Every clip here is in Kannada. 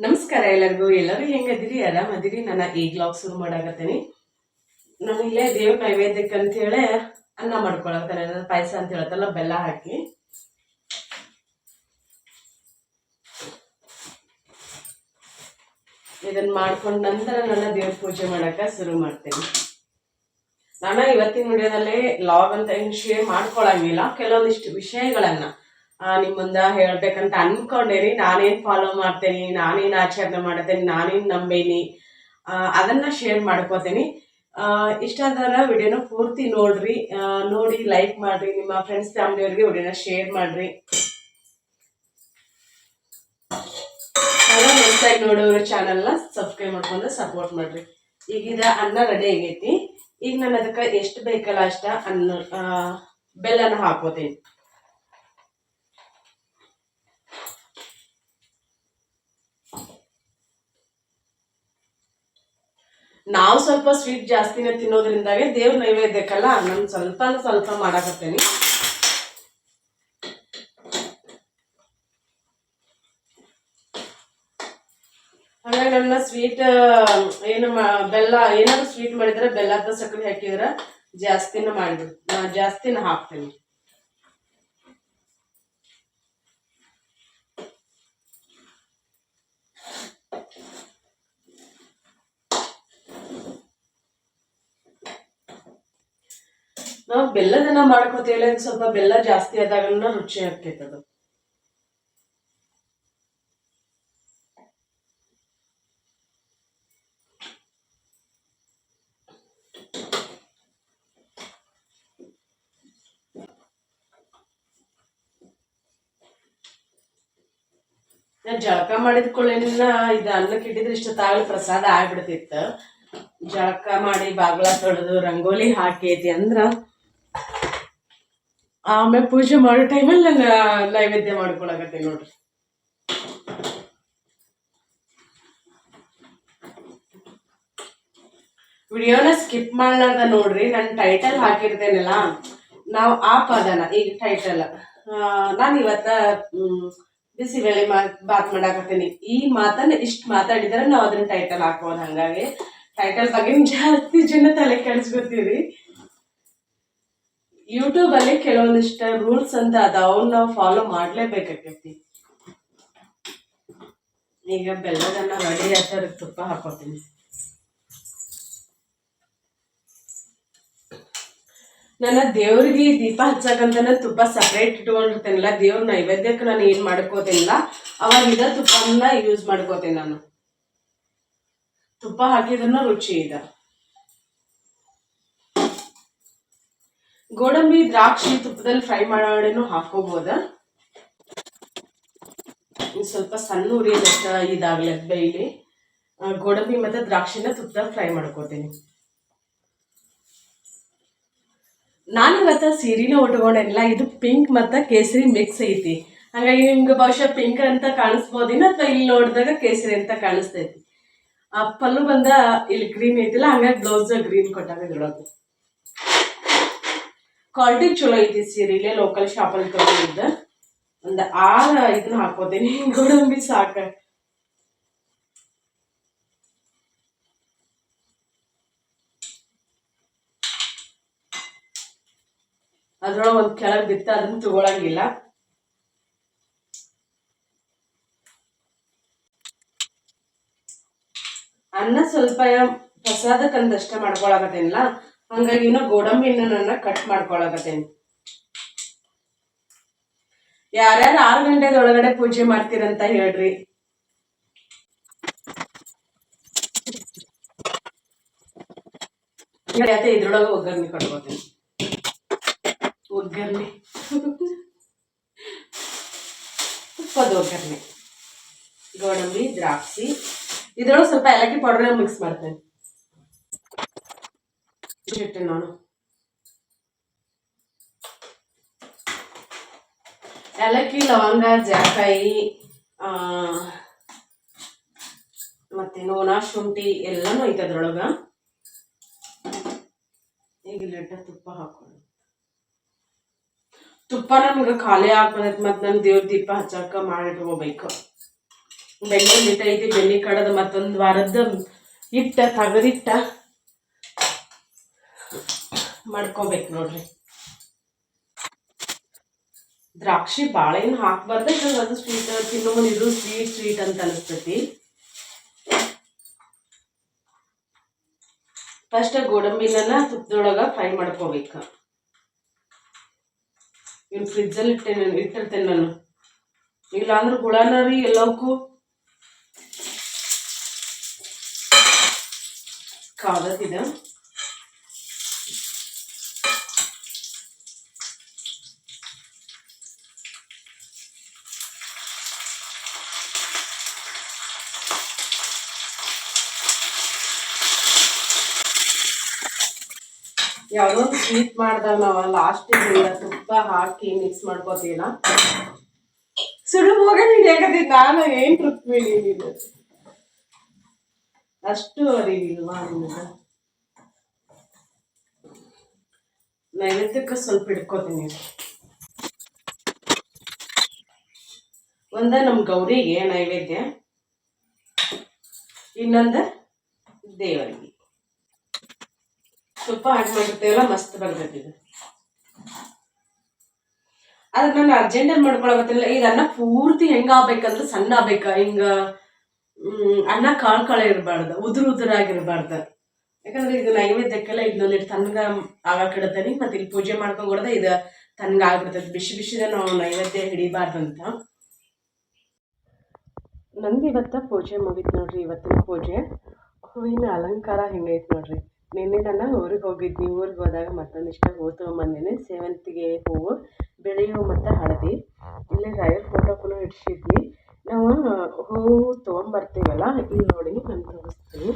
ನಮಸ್ಕಾರ ಎಲ್ಲರೂ ಹೆಂಗದಿರಿ? ಆರಾಮದಿರಿ? ನಾನು ಈ ವ್ಲಾಗ್ ಶುರು ಮಾಡಾಕತ್ತೀನಿ. ನಾನು ಇಲ್ಲೇ ದೇವ್ರ ನೈವೇದ್ಯಕ್ಕೆ ಅಂತ ಹೇಳಿ ಅನ್ನ ಮಾಡ್ಕೊಳಕತ್ತೇನೆ. ಪಾಯಸ ಅಂತ ಹೇಳತ್ತಲ್ಲ, ಬೆಲ್ಲ ಹಾಕಿ. ಇದನ್ನ ಮಾಡ್ಕೊಂಡ ನಂತರ ನನ್ನ ದೇವ್ರ ಪೂಜೆ ಮಾಡಕ ಶುರು ಮಾಡ್ತೇನೆ. ನಾನು ಇವತ್ತಿನ ವಿಡಿಯೋದಲ್ಲಿ ಲಾಗ್ ಅಂತ ಏನು ಶೇರ್ ಮಾಡ್ಕೊಳಂಗಿಲ್ಲ. ಕೆಲವೊಂದಿಷ್ಟು ವಿಷಯಗಳನ್ನ ನಿಮ್ಮ ಮುಂದೆ ಹೇಳ್ಬೇಕಂತ ಅನ್ಕೊಂಡೇನಿ. ನಾನೇನು ಫಾಲೋ ಮಾಡ್ತೇನೆ, ನಾನೇನು ಆಚರಣೆ ಮಾಡ್ತೇನೆ, ನಾನೇನು ನಂಬೇನಿ, ಅದನ್ನ ಶೇರ್ ಮಾಡ್ಕೋತೀನಿ. ಇಷ್ಟ ಆದರ ವಿಡಿಯೋನ ಪೂರ್ತಿ ನೋಡ್ರಿ. ನೋಡಿ ಲೈಕ್ ಮಾಡ್ರಿ, ನಿಮ್ಮ ಫ್ರೆಂಡ್ಸ್ ಫ್ಯಾಮಿಲಿಯವ್ರಿಗೆ ವಿಡಿಯೋನ ಶೇರ್ ಮಾಡ್ರಿ. ಹೊಸದಾಗಿ ನೋಡೋರ ಚಾನಲ್ನ ಸಬ್ಸ್ಕ್ರೈಬ್ ಮಾಡ್ಕೊಂಡು ಸಪೋರ್ಟ್ ಮಾಡ್ರಿ. ಈಗ ಅನ್ನ ರೆಡಿ ಆಗೈತಿ. ಈಗ ನಾನು ಅದಕ್ಕೆ ಎಷ್ಟು ಬೇಕಲ್ಲ ಅಷ್ಟ ಬೆಲ್ಲನ ಹಾಕೋತೀನಿ. ನಾವು ಸ್ವಲ್ಪ ಸ್ವೀಟ್ ಜಾಸ್ತಿನೇ ತಿನ್ನೋದ್ರಿಂದಾಗೆ ದೇವ್ರ ನೈವೇದ್ಯಕ್ಕಲ್ಲ ನಾನು ಸ್ವಲ್ಪ ಮಾಡಾಕತ್ತೇನಿ. ಹಾಗಾಗಿ ನನ್ನ ಸ್ವೀಟ್ ಏನು ಬೆಲ್ಲ ಏನಾದ್ರು ಸ್ವೀಟ್ ಮಾಡಿದ್ರೆ ಬೆಲ್ಲದ ಸಕ್ಕರೆ ಹಾಕಿದ್ರೆ ಜಾಸ್ತಿನ ಹಾಕ್ತೇನೆ. ನಾವು ಬೆಲ್ಲದನ್ನ ಮಾಡ್ಕೋತೇವೆ, ಸ್ವಲ್ಪ ಬೆಲ್ಲ ಜಾಸ್ತಿ ಆದಾಗ ರುಚಿ ಆಗ್ತೈತೆ ಅದು. ನಾನು ಜಳಕ ಮಾಡಿದ್ಕೊಳ್ಳೇನ ಇದು ಅನ್ನಕ್ಕೆ ಇಟ್ಟಿದ್ರೆ ಇಷ್ಟೊತ್ತಾಗಲಿ ಪ್ರಸಾದ ಆಗ್ಬಿಡ್ತಿತ್ತು. ಜಳಕ ಮಾಡಿ ಬಾಗ್ಲ ತೊಳೆದು ರಂಗೋಲಿ ಹಾಕೈತಿ ಅಂದ್ರ ಆಮೇಲೆ ಪೂಜೆ ಮಾಡೋ ಟೈಮಲ್ಲಿ ನಾನು ನೈವೇದ್ಯ ಮಾಡ್ಕೊಳಕತ್ತೆ ನೋಡ್ರಿ. ವಿಡಿಯೋನ ಸ್ಕಿಪ್ ಮಾಡ್ಲಾರ್ದ ನೋಡ್ರಿ. ನಾನು ಟೈಟಲ್ ಹಾಕಿರ್ತೇನಲ್ಲ, ನಾವು ಆ ಪದನ ಈಗ ಟೈಟಲ್ ನಾನು ಇವತ್ತ ಬಿಸಿಬೇಳೆ ಬಾತ್ ಮಾಡಾಕತ್ತೀನಿ. ಈ ಮಾತನ್ನ ಇಷ್ಟು ಮಾತಾಡಿದ್ರೆ ನಾವು ಅದನ್ನ ಟೈಟಲ್ ಹಾಕೋದು. ಹಂಗಾಗಿ ಟೈಟಲ್ ಬಗ್ಗೆ ಜಾಸ್ತಿ ಜನ ತಲೆ ಕೆಡಿಸ್ಕೊತೀವಿ. ಯೂಟ್ಯೂಬ್ ಅಲ್ಲಿ ಕೆಲವೊಂದಿಷ್ಟ ರೂಲ್ಸ್ ಅಂತ ಅದಾವ್, ನಾವು ಫಾಲೋ ಮಾಡ್ಲೇಬೇಕಾಕೈತಿ. ಈಗ ಬೆಲ್ಲದನ್ನ ರೆಡಿ ಆದ್ರೆ ತುಪ್ಪ ಹಾಕೋತೀನಿ. ನನ್ನ ದೇವ್ರಿಗೆ ದೀಪ ಹಚ್ಚಕಂತನ ತುಪ್ಪ ಸಪ್ರೇಟ್ ಇಟ್ಕೊಂಡಿರ್ತೇನಿಲ್ಲ. ದೇವ್ರ ನೈವೇದ್ಯಕ್ಕೆ ನಾನು ಏನ್ ಮಾಡ್ಕೋತೇನಿಲ್ಲ, ಅವಾಗ ಇದ ತುಪ್ಪನ ಯೂಸ್ ಮಾಡ್ಕೋತೇನೆ. ನಾನು ತುಪ್ಪ ಹಾಕಿದ್ರನ್ನ ರುಚಿ ಇದೆ. ಗೋಡಂಬಿ ದ್ರಾಕ್ಷಿ ತುಪ್ಪದಲ್ಲಿ ಫ್ರೈ ಮಾಡೋನು ಹಾಕೋಬಹುದ. ಸ್ವಲ್ಪ ಸಣ್ಣ ಉರಿಯದಷ್ಟ ಇದಾಗ್ಲಿ ಬೇಯ್ಲಿ. ಗೋಡಂಬಿ ಮತ್ತೆ ದ್ರಾಕ್ಷಿನ ತುಪ್ಪದಲ್ಲಿ ಫ್ರೈ ಮಾಡ್ಕೋತೀನಿ. ನಾನು ಇವತ್ತ ಸೀರೆನ ಉಟ್ಕೊಂಡೇನಿಲ್ಲ. ಇದು ಪಿಂಕ್ ಮತ್ತು ಕೇಸರಿ ಮಿಕ್ಸ್ ಐತಿ. ಹಾಗಾಗಿ ನಿಮ್ಗೆ ಬಹುಶಃ ಪಿಂಕ್ ಅಂತ ಕಾಣಿಸ್ಬೋದಿನ, ಅಥವಾ ಇಲ್ಲಿ ನೋಡಿದಾಗ ಕೇಸರಿ ಅಂತ ಕಾಣಿಸ್ತೈತಿ. ಆ ಪಲ್ಲು ಬಂದ ಇಲ್ಲಿ ಗ್ರೀನ್ ಐತಿಲ್ಲ, ಹಂಗಾಗಿ ಬ್ಲೌಸ್ ಗ್ರೀನ್ ಕೊಟ್ಟಾಗ ಇಡೋದು. ಕ್ವಾಲಿಟಿ ಚಲೋ ಐತಿ ಸೀರೆ. ಇಲ್ಲೇ ಲೋಕಲ್ ಶಾಪಲ್ಲಿ ತಗೊಂಡಿದ್ದ. ಒಂದು 6 ಇದನ್ನ ಹಾಕೋತೀನಿ. ಗೋಡಂಬಿ ಸಾಕ. ಅದ್ರೊಳಗೆ ಒಂದು ಕೆಳಗೆ ಬಿತ್ತ, ಅದನ್ನ ತಗೊಳಂಗಿಲ್ಲ. ಅನ್ನ ಸ್ವಲ್ಪ ಪ್ರಸಾದಕ್ಕಂದಷ್ಟ ಮಾಡ್ಕೊಳಕತ್ತೇನಿಲ್ಲ, ಹಂಗಾಗಿ ಗೋಡಂಬಿನ ನನ್ನ ಕಟ್ ಮಾಡ್ಕೊಳಕತ್ತೇನಿ. ಯಾರ್ಯಾರು 6 ಗಂಟೆದೊಳಗಡೆ ಪೂಜೆ ಮಾಡ್ತೀರಂತ ಹೇಳ್ರಿ. ಇದ್ರೊಳಗೆ ಒಗ್ಗರಣೆ ಕಟ್ಕೋತೀನಿ. ಒಗ್ಗರಣೆ ತುಪ್ಪದ ಒಗ್ಗರಣೆ, ಗೋಡಂಬಿ ದ್ರಾಕ್ಷಿ, ಇದ್ರೊಳಗೆ ಸ್ವಲ್ಪ ಏಲಕ್ಕಿ ಪೌಡರ್ ಮಿಕ್ಸ್ ಮಾಡ್ತೇನೆ. ನಾನು ಏಲಕ್ಕಿ, ಲವಂಗ, ಜಾಕಾಯಿ, ಮತ್ತೇನು ಒಣ ಶುಂಠಿ ಎಲ್ಲಾನು ಐತೆ ಅದ್ರೊಳಗ. ಈಗ ತುಪ್ಪ ಹಾಕೋಣ. ತುಪ್ಪ ನಮ್ಗೆ ಖಾಲಿ ಆಗ್ತದೈತೆ ಮತ್ತು ನಾನು ದೇವ್ರ ದೀಪ ಹಚ್ಚಕ್ಕೆ ಮಾಡಿಟ್ಕೋಬೇಕು. ಬೆಂಗಳೂರು ಹಿಟ್ಟು ಐತಿ, ಬೆಣ್ಣೆ ಕಡದ ಮತ್ತೊಂದು ವಾರದ ಹಿಟ್ಟ ತಗದಿಟ್ಟ ಮಾಡ್ಕೋಬೇಕು ನೋಡ್ರಿ. ದ್ರಾಕ್ಷಿ ಬಾಳೆಹಣ್ಣು ಹಾಕ್ಬಾರ್ದು, ಯಾಕಂದ್ರೆ ಅದು ಸ್ವೀಟ್ ತಿನ್ನೋ ಇದು ಸ್ವೀಟ್ ಅಂತ ಅನಿಸ್ತೈತಿ. ಫಸ್ಟ್ ಗೋಡಂಬಿನ ತುಪ್ಪದೊಳಗೆ ಫ್ರೈ ಮಾಡ್ಕೋಬೇಕು. ಇನ್ನು ಫ್ರಿಜ್ಜಲ್ಲಿ ಇಟ್ಟಿರ್ತೇನೆ ನಾನು. ಇಲ್ಲಾಂದ್ರೆ ಹುಳನ ರೀ ಎಲ್ಲವಕ್ಕೂ ಕಾದತ್ತಿದೆ. ಯಾವುದೋ ಒಂದು ಸ್ವೀಟ್ ಮಾಡ್ದಾಗ ನಾವು ಲಾಸ್ಟಿಗೆ ತುಪ್ಪ ಹಾಕಿ ಮಿಕ್ಸ್ ಮಾಡ್ಕೋತೀವಲ್ಲ, ಸುಡು ಹೋಗ ಹಿಡಿಯಾಕತ್ತೀನಿ ನಾನು. ಏನು ರುಕ್ಮಿಣಿ ನೀನು ಅಷ್ಟು ಅರಿವಿಲ್ವಾ ನಿಮಗೆ? ನೈವೇದ್ಯಕ್ಕೆ ಸ್ವಲ್ಪ ಹಿಡ್ಕೋತೀನಿ. ಒಂದ ನಮ್ಮ ಗೌರಿಗೆ ನೈವೇದ್ಯ, ಇನ್ನೊಂದು ದೇವರಿಗೆ. ತುಪ್ಪ ಹಾಕಿ ಮಾಡಿರ್ತೇವಲ್ಲ, ಮಸ್ತ್ ಬರ್ತೈತಿ. ಅದ್ರ ನಾನು ಅರ್ಜೆಂಟಲ್ಲಿ ಮಾಡ್ಕೊಳಕತ್ತಿಲ್ಲ. ಈಗ ಅನ್ನ ಪೂರ್ತಿ ಹೆಂಗಾಗ್ಬೇಕಂದ್ರೆ ಸಣ್ಣ ಆಗ್ಬೇಕ, ಹಿಂಗ ಅನ್ನ ಕಾಳು ಇರಬಾರ್ದು, ಉದುರಾಗಿರ್ಬಾರ್ದು. ಯಾಕಂದ್ರೆ ಇದು ನೈವೇದ್ಯಕ್ಕೆಲ್ಲ ಇದನ್ನ ತನ್ಗ ಆಗಾಕಿಡತೇನೆ. ಮತ್ತೆ ಇಲ್ಲಿ ಪೂಜೆ ಮಾಡ್ಕೊಂಡ್ಕೊಡದ ಇದು ತನ್ಗ ಆಗ್ಬಿಡ್ತೈತಿ. ಬಿಸಿ ಬಿಸಿದ ನಾವು ನೈವೇದ್ಯ ಹಿಡಿಬಾರ್ದಂತ. ನಂದು ಇವತ್ತ ಪೂಜೆ ಮುಗೀತು ನೋಡ್ರಿ. ಇವತ್ತಿನ ಪೂಜೆ ಹೂವಿನ ಅಲಂಕಾರ ಹೆಂಗೈತೆ ನೋಡ್ರಿ. ನಿನ್ನೆ ನಾನು ಊರಿಗೆ ಹೋಗಿದ್ನಿ. ಊರಿಗೆ ಹೋದಾಗ ಮತ್ತೊಂದಿಷ್ಟ ಹೂವು ತೊಗೊಂಬಂದಿನಿ. ಸೇವಂತಿಗೆ ಹೂವು, ಬಿಳಿ ಹೂವು ಮತ್ತು ಹಳದಿ. ಇಲ್ಲಿ ರಾಯರ್ ಫೋಟೋಕ್ಕೂ ಇಡ್ಸಿದ್ವಿ. ನಾವು ಹೂವು ತೊಗೊಂಬರ್ತೀವಲ್ಲ, ಇಲ್ಲಿ ನೋಡಿ ನಾನು ತೋರಿಸ್ತೀನಿ.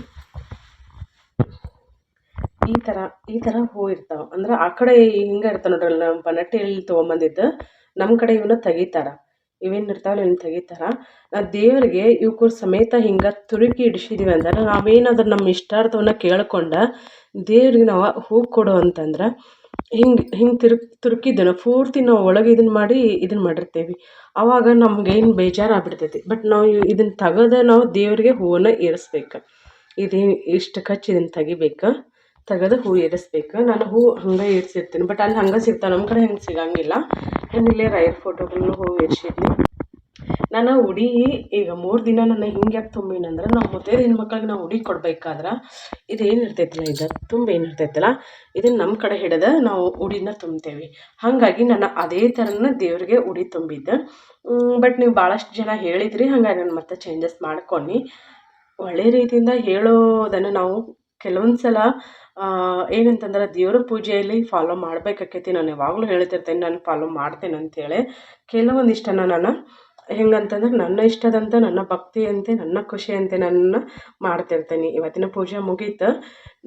ಈ ಥರ ಹೂವು ಇರ್ತಾವೆ. ಅಂದ್ರೆ ಆ ಕಡೆ ಹಿಂಗೆ ಇರ್ತಾವೆ ನೋಡ್ರಿ. ನಮ್ಮ ಪನಟ್ಟಿಯಲ್ಲಿ ತೊಗೊಂಬಂದಿದ್ದು. ನಮ್ಮ ಕಡೆ ಇವನ್ನ ತೆಗಿತಾರೆ. ಇವೇನು ಇರ್ತಾವಲ್ಲ ಇವನ್ನ ತೆಗಿತಾರೆ. ದೇವರಿಗೆ ಇವಕ್ಕೂ ಸಮೇತ ಹಿಂಗೆ ತುರುಕಿ ಇಡಿಸಿದೀವಿ ಅಂದ್ರೆ ನಾವೇನಾದ್ರೂ ನಮ್ಮ ಇಷ್ಟಾರ್ಥವನ್ನ ಕೇಳ್ಕೊಂಡು ದೇವ್ರಿಗೆ ನಾವು ಹೂ ಕೊಡು ಅಂತಂದ್ರೆ ಹಿಂಗೆ ತುರುಕಿದ್ದನ್ನು ಪೂರ್ತಿ ನಾವು ಒಳಗೆ ಇದನ್ನು ಮಾಡಿರ್ತೇವೆ. ಆವಾಗ ನಮ್ಗೇನು ಬೇಜಾರಾಗ್ಬಿಡ್ತೈತಿ. ಬಟ್ ನಾವು ಇದನ್ನು ತೆಗೆದು ನಾವು ದೇವರಿಗೆ ಹೂವನ್ನು ಏರಿಸ್ಬೇಕು. ಇಷ್ಟು ಕಚ್ಚಿ ಇದನ್ನು ತೆಗೆದು ಹೂ ಏರಿಸ್ಬೇಕು. ನಾನು ಹೂ ಹಂಗೆ ಏರಿಸಿರ್ತೀನಿ. ಬಟ್ ಅಲ್ಲಿ ಹಂಗೆ ಸಿಗ್ತಾವೆ, ನಮ್ಮ ಕಡೆ ಹೆಂಗೆ ಸಿಗಂಗಿಲ್ಲ. ಇಲ್ಲೇ ರೈರ್ ಫೋಟೋಗಳನ್ನ ಹೂ ಏರಿಸಿದ್ನಿ ನಾನು. ಉಡಿ ಈಗ 3 ದಿನ ನನ್ನ ಹಿಂಗೆ ಯಾಕೆ ತುಂಬಿನಂದ್ರೆ, ನಾವು ಮುತ್ತೈದೆ ಹೆಣ್ಮಕ್ಳಿಗೆ ನಾವು ಉಡಿ ಕೊಡ್ಬೇಕಾದ್ರೆ ಇದೇನಿರ್ತೈತಿಲ್ಲ, ಇದು ಏನಿರ್ತೈತಲ್ಲ ಇದನ್ನು ನಮ್ಮ ಕಡೆ ಹಿಡಿದು ನಾವು ಉಡಿನ ತುಂಬ್ತೇವೆ. ಹಾಗಾಗಿ ನಾನು ಅದೇ ಥರನ ದೇವ್ರಿಗೆ ಉಡಿ ತುಂಬಿದ್ದೆ. ಬಟ್ ನೀವು ಭಾಳಷ್ಟು ಜನ ಹೇಳಿದ್ರಿ, ಹಾಗಾಗಿ ನಾನು ಮತ್ತೆ ಚೇಂಜಸ್ ಮಾಡ್ಕೊಂಡು ಒಳ್ಳೆ ರೀತಿಯಿಂದ ಹೇಳೋದನ್ನು ನಾವು ಕೆಲವೊಂದು ಸಲ ಏನಂತಂದ್ರೆ ದೇವ್ರ ಪೂಜೆಯಲ್ಲಿ ಫಾಲೋ ಮಾಡಬೇಕಾಕೈತಿ. ನಾನು ಯಾವಾಗಲೂ ಹೇಳ್ತಿರ್ತೇನೆ, ನಾನು ಫಾಲೋ ಮಾಡ್ತೇನೆ ಅಂತೇಳಿ. ಕೆಲವೊಂದಿಷ್ಟನ್ನು ನಾನು ಹೆಂಗಂತಂದ್ರೆ ನನ್ನ ಇಷ್ಟದಂತೆ, ನನ್ನ ಭಕ್ತಿಯಂತೆ, ನನ್ನ ಖುಷಿಯಂತೆ ನಾನು ಮಾಡ್ತಿರ್ತೇನೆ. ಇವತ್ತಿನ ಪೂಜೆ ಮುಗೀತು.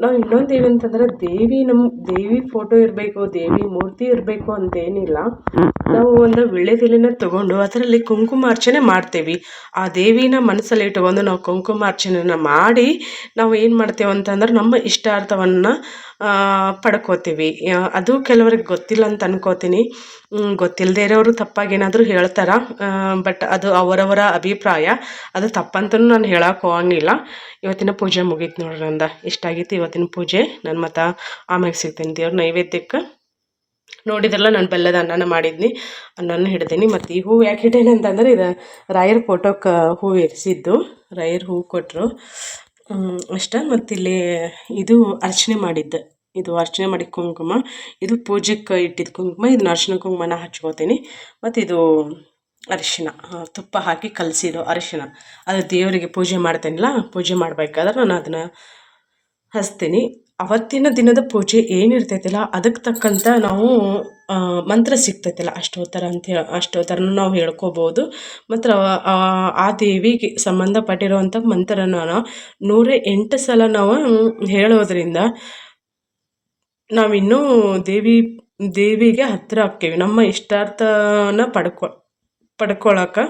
ನಾವು ಇನ್ನೊಂದು ಏನಂತಂದ್ರೆ, ದೇವಿ ಫೋಟೋ ಇರಬೇಕು, ದೇವಿ ಮೂರ್ತಿ ಇರಬೇಕು ಅಂತೇನಿಲ್ಲ. ನಾವು ಒಂದು ವೀಳ್ಯದೆಲೆನ ತೊಗೊಂಡು ಅದರಲ್ಲಿ ಕುಂಕುಮಾರ್ಚನೆ ಮಾಡ್ತೇವೆ. ಆ ದೇವಿನ ಮನಸ್ಸಲ್ಲಿ ಇಟ್ಕೊಂಡು ನಾವು ಕುಂಕುಮಾರ್ಚನೆನ ಮಾಡಿ ನಾವು ಏನು ಮಾಡ್ತೇವೆ ಅಂತಂದ್ರೆ ನಮ್ಮ ಇಷ್ಟಾರ್ಥವನ್ನು ಪಡ್ಕೋತೀವಿ. ಅದು ಕೆಲವ್ರಿಗೆ ಗೊತ್ತಿಲ್ಲ ಅಂತ ಅನ್ಕೋತೀನಿ. ಗೊತ್ತಿಲ್ಲದೆ ಇರೋರು ತಪ್ಪಾಗಿ ಏನಾದರೂ ಹೇಳ್ತಾರೆ. ಬಟ್ ಅದು ಅವರವರ ಅಭಿಪ್ರಾಯ, ಅದು ತಪ್ಪಂತೂ ನಾನು ಹೇಳಕ್ಕೆ ಹೋಗಂಗಿಲ್ಲ. ಇವತ್ತಿನ ಪೂಜೆ ಮುಗೀತು ನೋಡ್ರಿ. ನಂದು ಇಷ್ಟ ಆಗಿತ್ತು ಇವತ್ತಿನ ಪೂಜೆ. ನಾನು ಮತ್ತು ಆಮ್ಯಾಗ ಸಿಗ್ತೀನಿ ದೇವ್ರ ನೈವೇದ್ಯಕ್ಕೆ. ನೋಡಿದ್ರಲ್ಲ, ನಾನು ಬೆಲ್ಲದ ಅನ್ನನ ಮಾಡಿದ್ನಿ, ಅನ್ನನ ಹಿಡ್ದೀನಿ. ಮತ್ತು ಈ ಹೂವು ಯಾಕೆ ಇಟ್ಟೇನೆ ಅಂತಂದ್ರೆ, ಇದು ರಾಯರ್ ಫೋಟೋಕ್ಕೆ ಹೂವು ಇರಿಸಿದ್ದು. ರಾಯರ್ ಹೂವು ಕೊಟ್ಟರು ಅಷ್ಟೇ. ಮತ್ತು ಇಲ್ಲಿ ಇದು ಅರ್ಚನೆ ಮಾಡಿದ್ದು, ಇದು ಅರ್ಚನೆ ಮಾಡಿ ಕುಂಕುಮ, ಇದು ಪೂಜೆಗೆ ಇಟ್ಟಿದ್ದು ಕುಂಕುಮ. ಇದನ್ನ ಅರಿಶಿನ ಕುಂಕುಮನ ಹಚ್ಕೋತೀನಿ. ಮತ್ತು ಇದು ಅರಿಶಿನ, ತುಪ್ಪ ಹಾಕಿ ಕಲಸಿರೋ ಅರಿಶಿನ, ಅದು ದೇವರಿಗೆ ಪೂಜೆ ಮಾಡ್ತೇನಲ್ಲ, ಪೂಜೆ ಮಾಡಬೇಕಾದ್ರೆ ನಾನು ಅದನ್ನು ಹಚ್ತೀನಿ. ಅವತ್ತಿನ ದಿನದ ಪೂಜೆ ಏನಿರ್ತೈತಿಲ್ಲ ಅದಕ್ಕೆ ತಕ್ಕಂಥ ನಾವು ಮಂತ್ರ ಸಿಗ್ತೈತಿಲ್ಲ ಅಷ್ಟೋತ್ತರ ಅಂತೇಳಿ, ಅಷ್ಟೋತ್ತರನ ನಾವು ಹೇಳ್ಕೊಬೋದು. ಮತ್ತು ಆ ದೇವಿಗೆ ಸಂಬಂಧಪಟ್ಟಿರುವಂಥ ಮಂತ್ರನ 108 ಸಲ ನಾವು ಹೇಳೋದ್ರಿಂದ ನಾವಿನ್ನೂ ದೇವಿಗೆ ಹತ್ತಿರ ಆಕ್ಕೇವಿ. ನಮ್ಮ ಇಷ್ಟಾರ್ಥನ ಪಡ್ಕೊಳಕ್ಕೆ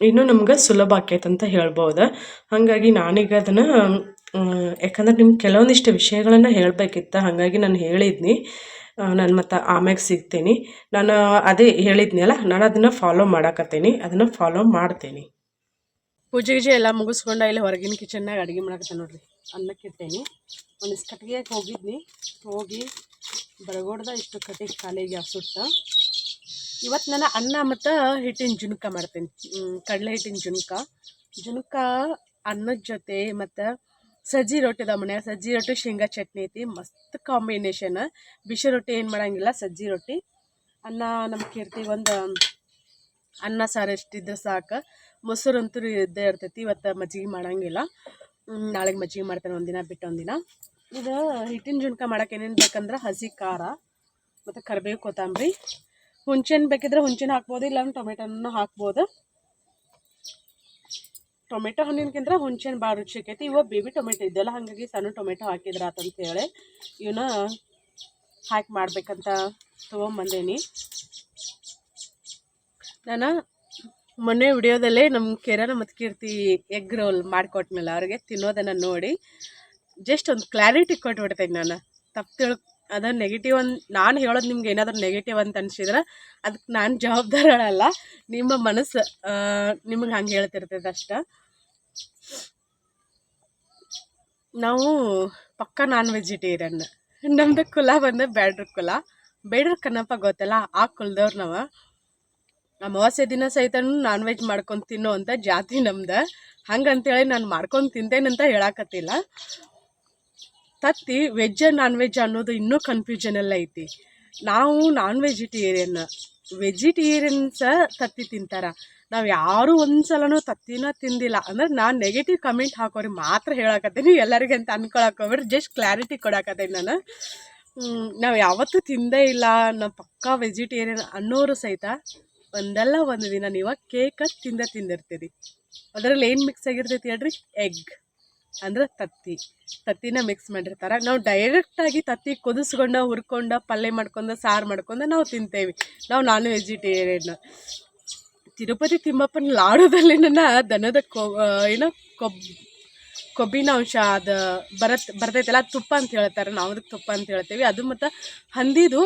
ಇನ್ನೂ ನಮ್ಗೆ ಸುಲಭ ಆಕೈತೆ ಅಂತ ಹೇಳ್ಬೋದು. ಹಾಗಾಗಿ ನಾನೀಗ ಅದನ್ನು ಯಾಕಂದ್ರೆ ನಿಮ್ಗೆ ಕೆಲವೊಂದಿಷ್ಟು ವಿಷಯಗಳನ್ನು ಹೇಳಬೇಕಿತ್ತು, ಹಾಗಾಗಿ ನಾನು ಹೇಳಿದ್ನಿ. ನಾನು ಮತ್ತು ಆಮ್ಯಾಗ ಸಿಗ್ತೀನಿ. ನಾನು ಅದೇ ಹೇಳಿದ್ನಲ್ಲ, ನಾನು ಅದನ್ನು ಫಾಲೋ ಮಾಡಾಕತ್ತೀನಿ, ಅದನ್ನು ಫಾಲೋ ಮಾಡ್ತೀನಿ. ಪೂಜೆ ಗೀಜೆ ಎಲ್ಲ ಮುಗಿಸ್ಕೊಂಡ ಇಲ್ಲಿ ಹೊರಗಿನ ಕಿಚನ್ನಾಗ ಅಡುಗೆ ಮಾಡಾಕತ್ತೆ ನೋಡ್ರಿ. ಅನ್ನಕ್ಕೆ ಇಟ್ಟೇನಿ. ಒಂದಿಷ್ಟು ಕಟ್ಟಿಗೆ ಹೋಗಿದ್ನಿ, ಹೋಗಿ ಬರಗೋಡ್ದ ಇಷ್ಟು ಕಟ್ಟಿಗೆ ಖಾಲಿಗೆ ಸುಟ್ಟ. ಇವತ್ತು ನಾನು ಅನ್ನ ಮತ್ತು ಹಿಟ್ಟಿನ ಜುನ್ಕ ಮಾಡ್ತೀನಿ. ಕಡಲೆ ಹಿಟ್ಟಿನ ಜುನ್ಕ ಅನ್ನದ ಜೊತೆ ಮತ್ತು ಸಜ್ಜಿ ರೊಟ್ಟಿ ಅದ ಮನ್ಯಾಗ. ಸಜ್ಜಿ ರೊಟ್ಟಿ ಶೇಂಗಾ ಚಟ್ನಿ ಐತಿ, ಮಸ್ತ್ ಕಾಂಬಿನೇಷನ್. ಬಿಸಿ ರೊಟ್ಟಿ ಏನು ಮಾಡೋಂಗಿಲ್ಲ, ಸಜ್ಜಿ ರೊಟ್ಟಿ. ಅನ್ನ ನಮ್ಮ ಕೀರ್ತಿಗೆ ಒಂದು ಅನ್ನ ಸಾರು ಎಷ್ಟಿದ್ರೆ ಸಾಕು. ಮೊಸರಂತೂ ಇದ್ದೇ ಇರ್ತೈತಿ. ಇವತ್ತು ಮಜ್ಜಿಗೆ ಮಾಡೋಂಗಿಲ್ಲ, ನಾಳೆಗೆ ಮಜ್ಜಿಗೆ ಮಾಡ್ತೇನೆ, ಒಂದಿನ ಬಿಟ್ಟು ಒಂದಿನ. ಇದು ಹಿಟ್ಟಿನ ಜುನ್ಕ ಮಾಡೋಕೆ ಏನೇನು ಬೇಕಂದ್ರೆ ಹಸಿ ಖಾರ ಮತ್ತು ಕರಿಬೇವು, ಕೊತ್ತಂಬರಿ, ಹುಂಚೆಹಣ್ಣು ಬೇಕಿದ್ರೆ ಹುಂಚೆಹಣ್ಣು ಹಾಕ್ಬೋದು, ಇಲ್ಲ ಟೊಮೆಟೊನೂ ಹಾಕ್ಬೋದು. ಟೊಮೆಟೊ ಹಣ್ಣಿನಕ್ಕಿಂತ ಹುಂಚೆಹಣ್ಣು ಭಾಳ ರುಚಿ ಆಕೈತಿ. ಇವಾಗ ಬೇಬಿ ಟೊಮೆಟೊ ಇದ್ದಲ್ಲ, ಹಾಗಾಗಿ ಸಣ್ಣ ಟೊಮೆಟೊ ಹಾಕಿದ್ರೆ ಆತಂತೇಳಿ ಇವನ್ನ ಹಾಕಿ ಮಾಡ್ಬೇಕಂತ ತೊಗೊಂಬಂದೇನಿ. ನಾನು ಮೊನ್ನೆ ವಿಡಿಯೋದಲ್ಲೇ ನಮ್ಮ ಕಿರಣ ಮತ್ತು ಕೀರ್ತಿ ಎಗ್ ರೋಲ್ ಮಾಡಿಕೊಟ್ನಲ್ಲ, ಅವ್ರಿಗೆ ತಿನ್ನೋದನ್ನು ನೋಡಿ ಜಸ್ಟ್ ಒಂದು ಕ್ಲಾರಿಟಿ ಕೊಟ್ಬಿಡ್ತೇನೆ. ನಾನು ತಪ್ಪು ಅದ ನೆಗೆಟಿವ್ ನಾನು ಹೇಳೋದು ನಿಮ್ಗೆ ಏನಾದರೂ ನೆಗೆಟಿವ್ ಅಂತ ಅನಿಸಿದ್ರೆ ಅದಕ್ಕೆ ನಾನು ಜವಾಬ್ದಾರಳಲ್ಲ, ನಿಮ್ಮ ಮನಸ್ಸು ನಿಮಗೆ ಹಂಗೆ ಹೇಳ್ತಿರ್ತೈತೆ ಅಷ್ಟ. ನಾವು ಪಕ್ಕ ನಾನ್ ವೆಜಿಟೇರಿಯನ್. ನಮ್ದು ಕುಲ ಬಂದು ಬೇಡ್ರ ಕುಲ. ಬೇಡ್ರ ಕನ್ನಪ್ಪ ಗೊತ್ತಲ್ಲ, ಆ ಕುಲದವ್ರು ನಾವು. ಅಮಾವಾಸ್ಯೆ ದಿನ ಸಹಿತನೂ ನಾನ್ ವೆಜ್ ಮಾಡ್ಕೊಂಡು ತಿನ್ನೋ ಅಂತ ಜಾತಿ ನಮ್ದು. ಹಂಗಂತೇಳಿ ನಾನು ಮಾಡ್ಕೊಂಡು ತಿಂತೇನಂತ ಹೇಳಕತ್ತಿಲ್ಲ. ತತ್ತಿ ವೆಜ್ ನಾನ್ ವೆಜ್ ಅನ್ನೋದು ಇನ್ನೂ ಕನ್ಫ್ಯೂಷನೆಲ್ಲ ಐತಿ. ನಾವು ನಾನ್ ವೆಜಿಟೇರಿಯನ್ಸ ತತ್ತಿ ತಿಂತಾರೆ. ನಾವು ಯಾರೂ ಒಂದು ಸಲನೂ ತತ್ತಿನ ತಿಂದಿಲ್ಲ. ಅಂದ್ರೆ ನಾನು ನೆಗೆಟಿವ್ ಕಮೆಂಟ್ ಹಾಕೋರಿ ಮಾತ್ರ ಹೇಳಕತ್ತೀನಿ, ಎಲ್ಲರಿಗೆ ಅಂತ ಅನ್ಕೊಳಕ್ಕೆ ಹೋಗ್ಬಿಡ್ರಿ. ಜಸ್ಟ್ ಕ್ಲಾರಿಟಿ ಕೊಡಕತ್ತೀನಿ ನಾನು. ನಾವು ಯಾವತ್ತೂ ತಿಂದೇ ಇಲ್ಲ, ನಾವು ಪಕ್ಕಾ ವೆಜಿಟೇರಿಯನ್ ಅನ್ನೋರು ಸಹಿತ ಒಂದಲ್ಲ ಒಂದು ದಿನ ನೀವು ಕೇಕ ತಿಂದಿರ್ತೀರಿ. ಅದರಲ್ಲಿ ಏನು ಮಿಕ್ಸ್ ಆಗಿರ್ತೈತಿ ಹೇಳ್ರಿ? ಎಗ್ ಅಂದ್ರೆ ತತ್ತಿನ ಮಿಕ್ಸ್ ಮಾಡಿರ್ತಾರೆ. ನಾವು ಡೈರೆಕ್ಟಾಗಿ ತತ್ತಿ ಕುದಿಸ್ಕೊಂಡು ಹುರ್ಕೊಂಡು ಪಲ್ಯ ಮಾಡ್ಕೊಂಡು ಸಾರು ಮಾಡ್ಕೊಂಡು ನಾವು ತಿಂತೇವೆ. ನಾವು ನಾನ್ ವೆಜಿಟೇರಿಯನ್. ತಿರುಪತಿ ತಿಮ್ಮಪ್ಪನ ಲಾಡುದಲ್ಲಿ ನನ್ನ ದನದ ಕೊಬ್ಬಿನ ಅಂಶ ಅದು ಬರ್ತೈತಲ್ಲ, ತುಪ್ಪ ಅಂತ ಹೇಳ್ತಾರೆ, ನಾವು ಅದಕ್ಕೆ ತುಪ್ಪ ಅಂತ ಹೇಳ್ತೇವೆ. ಅದು ಮತ್ತು ಹಂದಿದು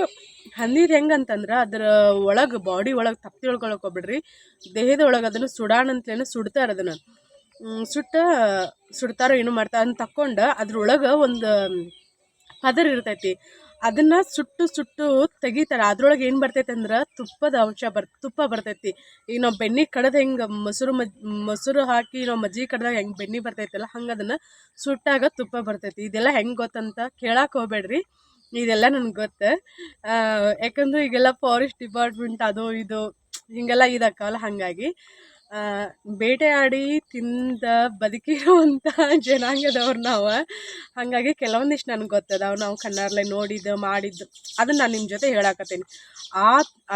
ಹೆಂಗಂತಂದ್ರೆ ಅದರ ಒಳಗೆ ಬಾಡಿ ಒಳಗೆ ತಪ್ಪಿ ಒಳಗೊಳಕ್ಕೆ ಹೋಗ್ಬಿಡ್ರಿ, ದೇಹದ ಒಳಗೆ ಅದನ್ನು ಸುಡಾಣಂತಲೇನೋ ಸುಡ್ತಾರೆ. ಅದನ್ನು ಸುಡ್ತಾರೋ ಏನೋ ಮಾಡ್ತಾರೆ. ಅದನ್ನ ತಕ್ಕೊಂಡು ಅದ್ರೊಳಗೆ ಒಂದು ಪದರ್ ಇರ್ತೈತಿ, ಅದನ್ನು ಸುಟ್ಟು ತೆಗಿತಾರೆ. ಅದ್ರೊಳಗೆ ಏನು ಬರ್ತೈತೆ ಅಂದ್ರೆ ತುಪ್ಪದ ಅಂಶ ತುಪ್ಪ ಬರ್ತೈತಿ. ಈಗ ನಾವು ಬೆಣ್ಣೆ ಕಡ್ದು ಹೆಂಗೆ ಮೊಸರು ಹಾಕಿ ನಾವು ಮಜ್ಜಿಗೆ ಕಡ್ದಾಗ ಹೆಂಗೆ ಬೆಣ್ಣೆ ಬರ್ತೈತಲ್ಲ, ಹಂಗೆ ಅದನ್ನು ಸುಟ್ಟಾಗ ತುಪ್ಪ ಬರ್ತೈತಿ. ಇದೆಲ್ಲ ಹೆಂಗೆ ಗೊತ್ತಂತ ಕೇಳಕ್ಕೆ ಹೋಗ್ಬೇಡ್ರಿ, ಇದೆಲ್ಲ ನನಗೆ ಗೊತ್ತು. ಯಾಕಂದ್ರೆ ಈಗೆಲ್ಲ ಫಾರೆಸ್ಟ್ ಡಿಪಾರ್ಟ್ಮೆಂಟ್ ಅದು ಇದು ಹಿಂಗೆಲ್ಲ ಇದಾಕವಲ್ಲ, ಹಾಗಾಗಿ ಬೇಟೆಯಾಡಿ ತಿಂದ ಬದುಕಿರುವಂಥ ಜನಾಂಗದವ್ರು ನಾವು. ಹಾಗಾಗಿ ಕೆಲವೊಂದಿಷ್ಟು ನನಗೆ ಗೊತ್ತದಾವ, ನಾವು ಕಣ್ಣಾರ್ಲೆ ನೋಡಿದ್ದು ಮಾಡಿದ್ದು, ಅದನ್ನು ನಾನು ನಿಮ್ಮ ಜೊತೆ ಹೇಳಾಕತ್ತೀನಿ.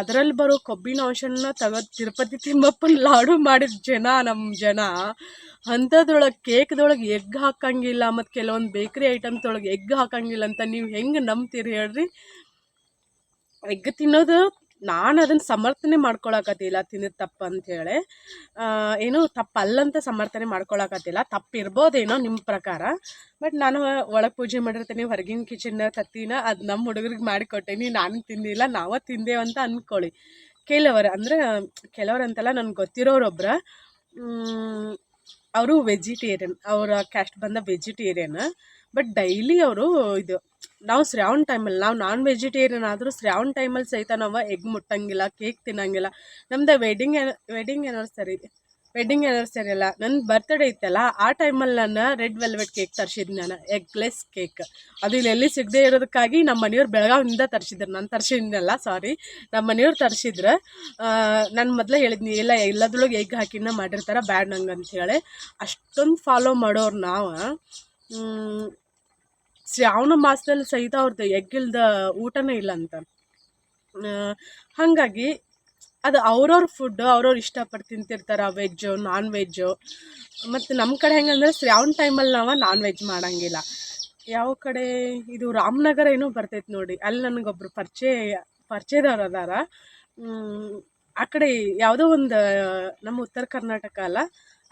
ಅದರಲ್ಲಿ ಬರೋ ಕೊಬ್ಬಿನ ಅಂಶನ ತೆಗೆದು ತಿರುಪತಿ ತಿಮ್ಮಪ್ಪನ ಲಾಡು ಮಾಡಿದ ನಮ್ಮ ಜನ ಅಂಥದ್ರೊಳಗೆ ಕೇಕ್ದೊಳಗೆ ಎಗ್ ಹಾಕಂಗಿಲ್ಲ, ಮತ್ತು ಕೆಲವೊಂದು ಬೇಕ್ರಿ ಐಟಮ್ದೊಳಗೆ ಎಗ್ ಹಾಕಂಗಿಲ್ಲ ಅಂತ ನೀವು ಹೆಂಗೆ ನಂಬ್ತೀರಿ ಹೇಳ್ರಿ? ಎಗ್ ತಿನ್ನೋದು ನಾನು ಅದನ್ನು ಸಮರ್ಥನೆ ಮಾಡ್ಕೊಳಕತ್ತಿಲ್ಲ, ತಿನ್ನೋದು ತಪ್ಪು ಅಂಥೇಳಿ. ಏನೋ ತಪ್ಪಲ್ಲಂತ ಸಮರ್ಥನೆ ಮಾಡ್ಕೊಳಕತ್ತಿಲ್ಲ, ತಪ್ಪಿರ್ಬೋದೇನೋ ನಿಮ್ಮ ಪ್ರಕಾರ. ಬಟ್ ನಾನು ಒಳಗೆ ಪೂಜೆ ಮಾಡಿರ್ತೀನಿ, ಹೊರಗಿನ ಕಿಚನ್ನ ತತ್ತಿನ ಅದು ನಮ್ಮ ಹುಡುಗರಿಗೆ ಮಾಡಿಕೊಟ್ಟೇನಿ, ನಾನು ತಿಂದಿಲ್ಲ, ನಾವೇ ತಿಂದೇವಂತ ಅಂದ್ಕೊಳ್ಳಿ. ಕೆಲವರಂತೆಲ್ಲ ನನಗೆ ಗೊತ್ತಿರೋರೊಬ್ರು, ಅವರು ವೆಜಿಟೇರಿಯನ್, ಅವರ ಕ್ಯಾಸ್ಟ್ ಬಂದ ವೆಜಿಟೇರಿಯನ್. ಬಟ್ ಡೈಲಿ ಅವರು ನಾವು ಶ್ರಾವಣ ಟೈಮಲ್ಲಿ, ನಾವು ನಾನ್ ವೆಜಿಟೇರಿಯನ್ ಆದರೂ ಶ್ರಾವಣ ಟೈಮಲ್ಲಿ ಸಹಿತ ನಾವು ಎಗ್ ಮುಟ್ಟಂಗಿಲ್ಲ, ಕೇಕ್ ತಿನ್ನಂಗಿಲ್ಲ. ನಮ್ದು ವೆಡ್ಡಿಂಗ್ ಆ್ಯನಿವರ್ಸರಿ ಅಲ್ಲ, ನನ್ನ ಬರ್ತ್ಡೇ ಇತ್ತಲ್ಲ, ಆ ಟೈಮಲ್ಲಿ ನಾನು ರೆಡ್ ವೆಲ್ವೆಟ್ ಕೇಕ್ ತರಿಸಿದ್ದು, ನಾನು ಎಗ್ಲೆಸ್ ಕೇಕ್. ಅದು ಇಲ್ಲೆಲ್ಲಿ ಸಿಗದೆ ಇರೋದಕ್ಕಾಗಿ ನಮ್ಮ ಮನೆಯವ್ರು ಬೆಳಗಾವಿಯಿಂದ ತರಿಸಿದ್ರು, ನಾನು ತರಿಸಿದ್ನಲ್ಲ, ಸಾರಿ, ನಮ್ಮ ಮನೆಯವ್ರು ತರಿಸಿದ್ರು. ನಾನು ಮೊದಲೇ ಹೇಳಿದ್ನಿ, ಎಲ್ಲದ್ರೊಳಗೆ ಎಗ್ ಹಾಕಿನ ಮಾಡಿರ್ತಾರೆ, ಬ್ಯಾಡ್ ನಂಗೆ ಅಂಥೇಳಿ. ಅಷ್ಟೊಂದು ಫಾಲೋ ಮಾಡೋರು ನಾವು. ಶ್ರಾವಣ ಮಾಸದಲ್ಲಿ ಸಹಿತ ಅವ್ರದ್ದು ಎಗ್ಗಿಲ್ದ ಊಟನೇ ಇಲ್ಲ ಅಂತ. ಹಾಗಾಗಿ ಅದು ಅವ್ರವ್ರ ಫುಡ್ಡು, ಅವ್ರವ್ರು ಇಷ್ಟಪಟ್ಟು ತಿಂತಿರ್ತಾರೆ, ವೆಜ್ಜು ನಾನ್ ವೆಜ್ಜು. ಮತ್ತು ನಮ್ಮ ಕಡೆ ಹೆಂಗಂದ್ರೆ ಶ್ರಾವಣ ಟೈಮಲ್ಲಿ ನಾವು ನಾನ್ ವೆಜ್ ಮಾಡೋಂಗಿಲ್ಲ. ಯಾವ ಕಡೆ ಇದು ರಾಮನಗರ ಏನೋ ಬರ್ತೈತೆ ನೋಡಿ, ಅಲ್ಲಿ ನನಗೊಬ್ರು ಪರಿಚಯದವ್ರು ಅದಾರ. ಆ ಕಡೆ ಯಾವುದೋ ಒಂದು ನಮ್ಮ ಉತ್ತರ ಕರ್ನಾಟಕ ಅಲ್ಲ,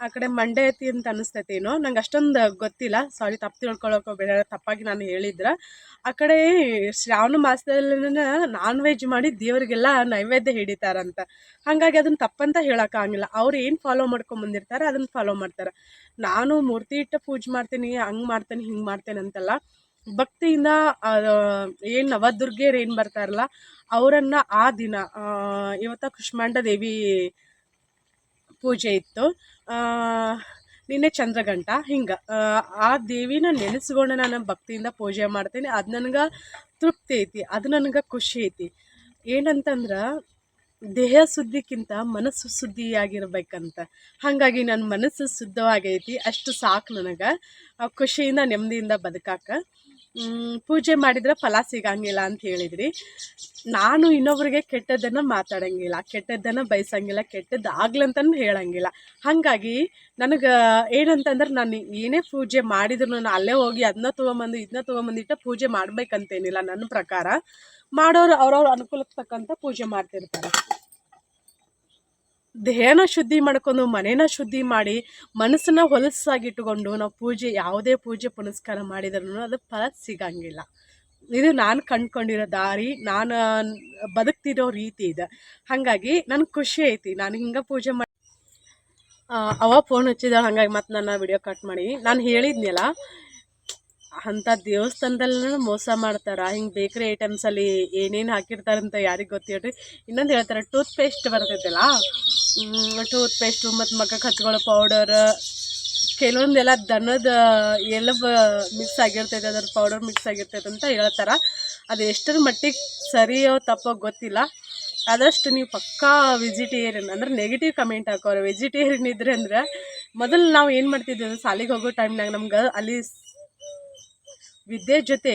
ಆ ಕಡೆ ಮಂಡ್ಯ ಐತಿ ಅಂತ ಅನಿಸ್ತೈತೇನೋ, ನಂಗೆ ಅಷ್ಟೊಂದು ಗೊತ್ತಿಲ್ಲ, ಸಾರಿ ತಪ್ಪು ತಿಳ್ಕೊಳಕ್ಕೆ ಬೇಡ, ತಪ್ಪಾಗಿ ನಾನು ಹೇಳಿದ್ರೆ. ಆ ಕಡೆ ಶ್ರಾವಣ ಮಾಸದಲ್ಲಿ ನಾನ್ ವೆಜ್ ಮಾಡಿ ದೇವರಿಗೆಲ್ಲ ನೈವೇದ್ಯ ಹಿಡಿತಾರಂತ. ಹಾಗಾಗಿ ಅದನ್ನು ತಪ್ಪಂತ ಹೇಳೋಕ್ಕಾಗಿಲ್ಲ. ಅವ್ರು ಏನು ಫಾಲೋ ಮಾಡ್ಕೊಂಬಂದಿರ್ತಾರೆ ಅದನ್ನು ಫಾಲೋ ಮಾಡ್ತಾರೆ. ನಾನು ಮೂರ್ತಿ ಇಟ್ಟು ಪೂಜೆ ಮಾಡ್ತೀನಿ, ಹಂಗೆ ಮಾಡ್ತೇನೆ ಹಿಂಗೆ ಮಾಡ್ತೇನೆ ಅಂತಲ್ಲ, ಭಕ್ತಿಯಿಂದ ಏನು ನವದುರ್ಗೆಯರು ಏನು ಬರ್ತಾರಲ್ಲ ಅವರನ್ನು ಆ ದಿನ ಇವತ್ತು ಕುಷ್ಮಾಂಡ ದೇವಿ ಪೂಜೆ ಇತ್ತು, ನಿನ್ನೆ ಚಂದ್ರಗಂಟ, ಹಿಂಗೆ ಆ ದೇವಿನ ನೆನೆಸ್ಕೊಂಡು ನಾನು ಭಕ್ತಿಯಿಂದ ಪೂಜೆ ಮಾಡ್ತೀನಿ. ಅದು ನನಗೆ ತೃಪ್ತಿ ಐತಿ, ಅದು ನನಗೆ ಖುಷಿ ಐತಿ. ಏನಂತಂದ್ರೆ ದೇಹ ಶುದ್ಧಿಕ್ಕಿಂತ ಮನಸ್ಸು ಶುದ್ಧಿಯಾಗಿರ್ಬೇಕಂತ. ಹಾಗಾಗಿ ನನ್ನ ಮನಸ್ಸು ಶುದ್ಧವಾಗೈತಿ, ಅಷ್ಟು ಸಾಕು ನನಗೆ. ಖುಷಿಯಿಂದ ನೆಮ್ಮದಿಯಿಂದ ಬದುಕಾಕ. ಪೂಜೆ ಮಾಡಿದ್ರೆ ಫಲ ಸಿಗಂಗಿಲ್ಲ ಅಂತ ಹೇಳಿದ್ರಿ. ನಾನು ಇನ್ನೊಬ್ರಿಗೆ ಕೆಟ್ಟದ್ದನ್ನು ಮಾತಾಡೋಂಗಿಲ್ಲ, ಕೆಟ್ಟದ್ದನ್ನು ಬಯಸಂಗಿಲ್ಲ, ಕೆಟ್ಟದ್ದು ಆಗ್ಲಂತನೂ ಹೇಳಂಗಿಲ್ಲ. ಹಾಗಾಗಿ ನನಗೆ ಏನಂತಂದ್ರೆ ನಾನು ಏನೇ ಪೂಜೆ ಮಾಡಿದ್ರು ನಾನು ಅಲ್ಲೇ ಹೋಗಿ ಅದನ್ನ ತೊಗೊಂಬಂದು ಇದನ್ನ ತೊಗೊಂಬಂದಿಟ್ಟು ಪೂಜೆ ಮಾಡ್ಬೇಕಂತೇನಿಲ್ಲ. ನನ್ನ ಪ್ರಕಾರ ಮಾಡೋರು ಅವ್ರವ್ರ ಅನುಕೂಲಕ್ಕೆ ತಕ್ಕಂಥ ಪೂಜೆ ಮಾಡ್ತಿರ್ತಾರೆ. ದೇಹನ ಶುದ್ಧಿ ಮಾಡ್ಕೊಂಡು ಮನೇನ ಶುದ್ಧಿ ಮಾಡಿ ಮನಸ್ಸನ್ನ ಹೊಲಸಾಗಿಟ್ಟುಕೊಂಡು ನಾವು ಪೂಜೆ ಯಾವುದೇ ಪೂಜೆ ಪುನಸ್ಕಾರ ಮಾಡಿದ್ರೂ ಅದು ಫಲ ಸಿಗಂಗಿಲ್ಲ. ಇದು ನಾನು ಕಂಡ್ಕೊಂಡಿರೋ ದಾರಿ, ನಾನು ಬದುಕ್ತಿರೋ ರೀತಿ ಇದೆ. ಹಾಗಾಗಿ ನನಗೆ ಖುಷಿ ಐತಿ, ನಾನು ಹಿಂಗೆ ಪೂಜೆ ಮಾಡಿ ಅವ ಫೋನ್ ಹಚ್ಚಿದ, ಹಾಗಾಗಿ ಮತ್ತು ನನ್ನ ವಿಡಿಯೋ ಕಟ್ ಮಾಡಿ. ನಾನು ಹೇಳಿದ್ನಲ್ಲ, ಅಂಥ ದೇವಸ್ಥಾನದಲ್ಲ ಮೋಸ ಮಾಡ್ತಾರೆ. ಹಿಂಗೆ ಬೇಕ್ರಿ ಐಟಮ್ಸಲ್ಲಿ ಏನೇನು ಹಾಕಿರ್ತಾರಂತ ಯಾರಿಗೆ ಗೊತ್ತಿರ್ರಿ. ಇನ್ನೊಂದು ಹೇಳ್ತಾರೆ, ಟೂತ್ ಪೇಸ್ಟ್ ಬರ್ತೈತಲ್ಲ, ಟೂತ್ ಪೇಸ್ಟು ಮತ್ತು ಮಖಕ್ಕೆ ಹಚ್ಕೊಳ್ಳೋ ಪೌಡರ್, ಕೆಲವೊಂದೆಲ್ಲ ದನದ ಎಲಬು ಮಿಕ್ಸ್ ಆಗಿರ್ತೈತೆ, ಅದ್ರ ಪೌಡರ್ ಮಿಕ್ಸ್ ಆಗಿರ್ತೈತೆ ಅಂತ ಹೇಳ್ತಾರೆ. ಅದು ಎಷ್ಟರ ಮಟ್ಟಿಗೆ ಸರಿಯೋ ತಪ್ಪೋ ಗೊತ್ತಿಲ್ಲ. ಆದಷ್ಟು ನೀವು ಪಕ್ಕಾ ವೆಜಿಟೇರಿಯನ್ ಅಂದ್ರೆ ನೆಗೆಟಿವ್ ಕಮೆಂಟ್ ಹಾಕೋರು. ವೆಜಿಟೇರಿಯನ್ ಇದ್ರೆ ಅಂದ್ರೆ ಮೊದಲು ನಾವು ಏನು ಮಾಡ್ತಿದ್ವಿ ಅಂದ್ರೆ ಶಾಲೆಗೆ ಹೋಗೋ ಟೈಮ್ನಾಗ ನಮ್ಗೆ ಅಲ್ಲಿ ವಿದ್ಯೆ ಜೊತೆ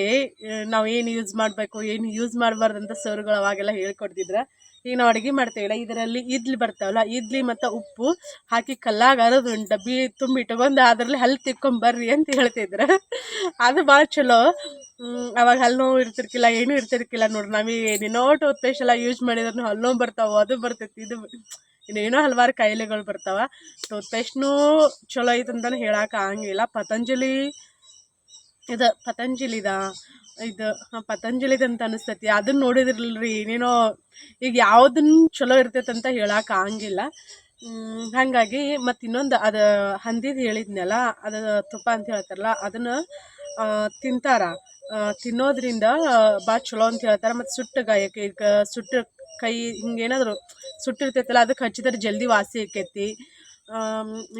ನಾವು ಏನು ಯೂಸ್ ಮಾಡಬೇಕು ಏನು ಯೂಸ್ ಮಾಡಬಾರ್ದು ಅಂತ ಸರ್ಗಳು ಅವಾಗೆಲ್ಲ ಹೇಳ್ಕೊಡ್ತಿದ್ರು. ಈಗ ನಾವು ಅಡುಗೆ ಮಾಡ್ತೇವಲ್ಲ, ಇದರಲ್ಲಿ ಇಡ್ಲಿ ಬರ್ತಾವಲ್ಲ, ಇಡ್ಲಿ ಮತ್ತು ಉಪ್ಪು ಹಾಕಿ ಕಲ್ಲಾಗ ಅರದು ಡಬ್ಬಿ ತುಂಬಿ ಇಟ್ಕೊಂಡು ಅದರಲ್ಲಿ ಹಲ್ಲು ತಿಕ್ಕೊಂಬರ್ರಿ ಅಂತ ಹೇಳ್ತಿದ್ರು. ಅದು ಭಾಳ ಚಲೋ. ಅವಾಗ ಹಲ್ಲು ನೋವು ಇರ್ತಿರ್ಕಿಲ್ಲ, ಏನೂ ಇರ್ತಿರ್ಕಿಲ್ಲ ನೋಡ್ರಿ. ನಾವು ಏನೇನೋ ಟೂತ್ ಪೇಸ್ಟ್ ಎಲ್ಲ ಯೂಸ್ ಮಾಡಿದ್ರು ಹಲ್ಲು ನೋವು ಬರ್ತಾವೆ, ಅದು ಬರ್ತೈತಿ, ಇದು ಇನ್ನೇನೋ ಹಲವಾರು ಕಾಯಿಲೆಗಳು ಬರ್ತಾವೆ. ಟೂತ್ ಪೇಸ್ಟ್ನೂ ಚಲೋ ಐತಂತಲೂ ಹೇಳೋಕೆ ಆಗಂಗಿಲ್ಲ. ಪತಂಜಲಿದ ಅಂತ ಅನಿಸ್ತೈತಿ. ಅದನ್ನ ನೋಡಿದ್ರಲ್ರಿ ಏನೇನೋ ಈಗ ಯಾವುದನ್ನು ಚಲೋ ಇರ್ತೈತೆ ಅಂತ ಹೇಳೋಕೆ ಆಗಂಗಿಲ್ಲ. ಹಾಗಾಗಿ ಮತ್ತು ಇನ್ನೊಂದು ಅದು ಹಂದಿದು ಹೇಳಿದ್ನಲ್ಲ, ಅದು ತುಪ್ಪ ಅಂತ ಹೇಳ್ತಾರಲ್ಲ, ಅದನ್ನು ತಿಂತಾರ. ತಿನ್ನೋದ್ರಿಂದ ಭಾಳ ಚಲೋ ಅಂತ ಹೇಳ್ತಾರೆ. ಮತ್ತು ಸುಟ್ಟ ಗಾಯಕ್ಕೆ, ಈಗ ಸುಟ್ಟ ಕೈ ಹಿಂಗೇನಾದರೂ ಸುಟ್ಟಿರ್ತೈತಲ್ಲ ಅದಕ್ಕೆ ಹಚ್ಚಿದ್ರೆ ಜಲ್ದಿ ವಾಸಿ ಆಕೈತಿ.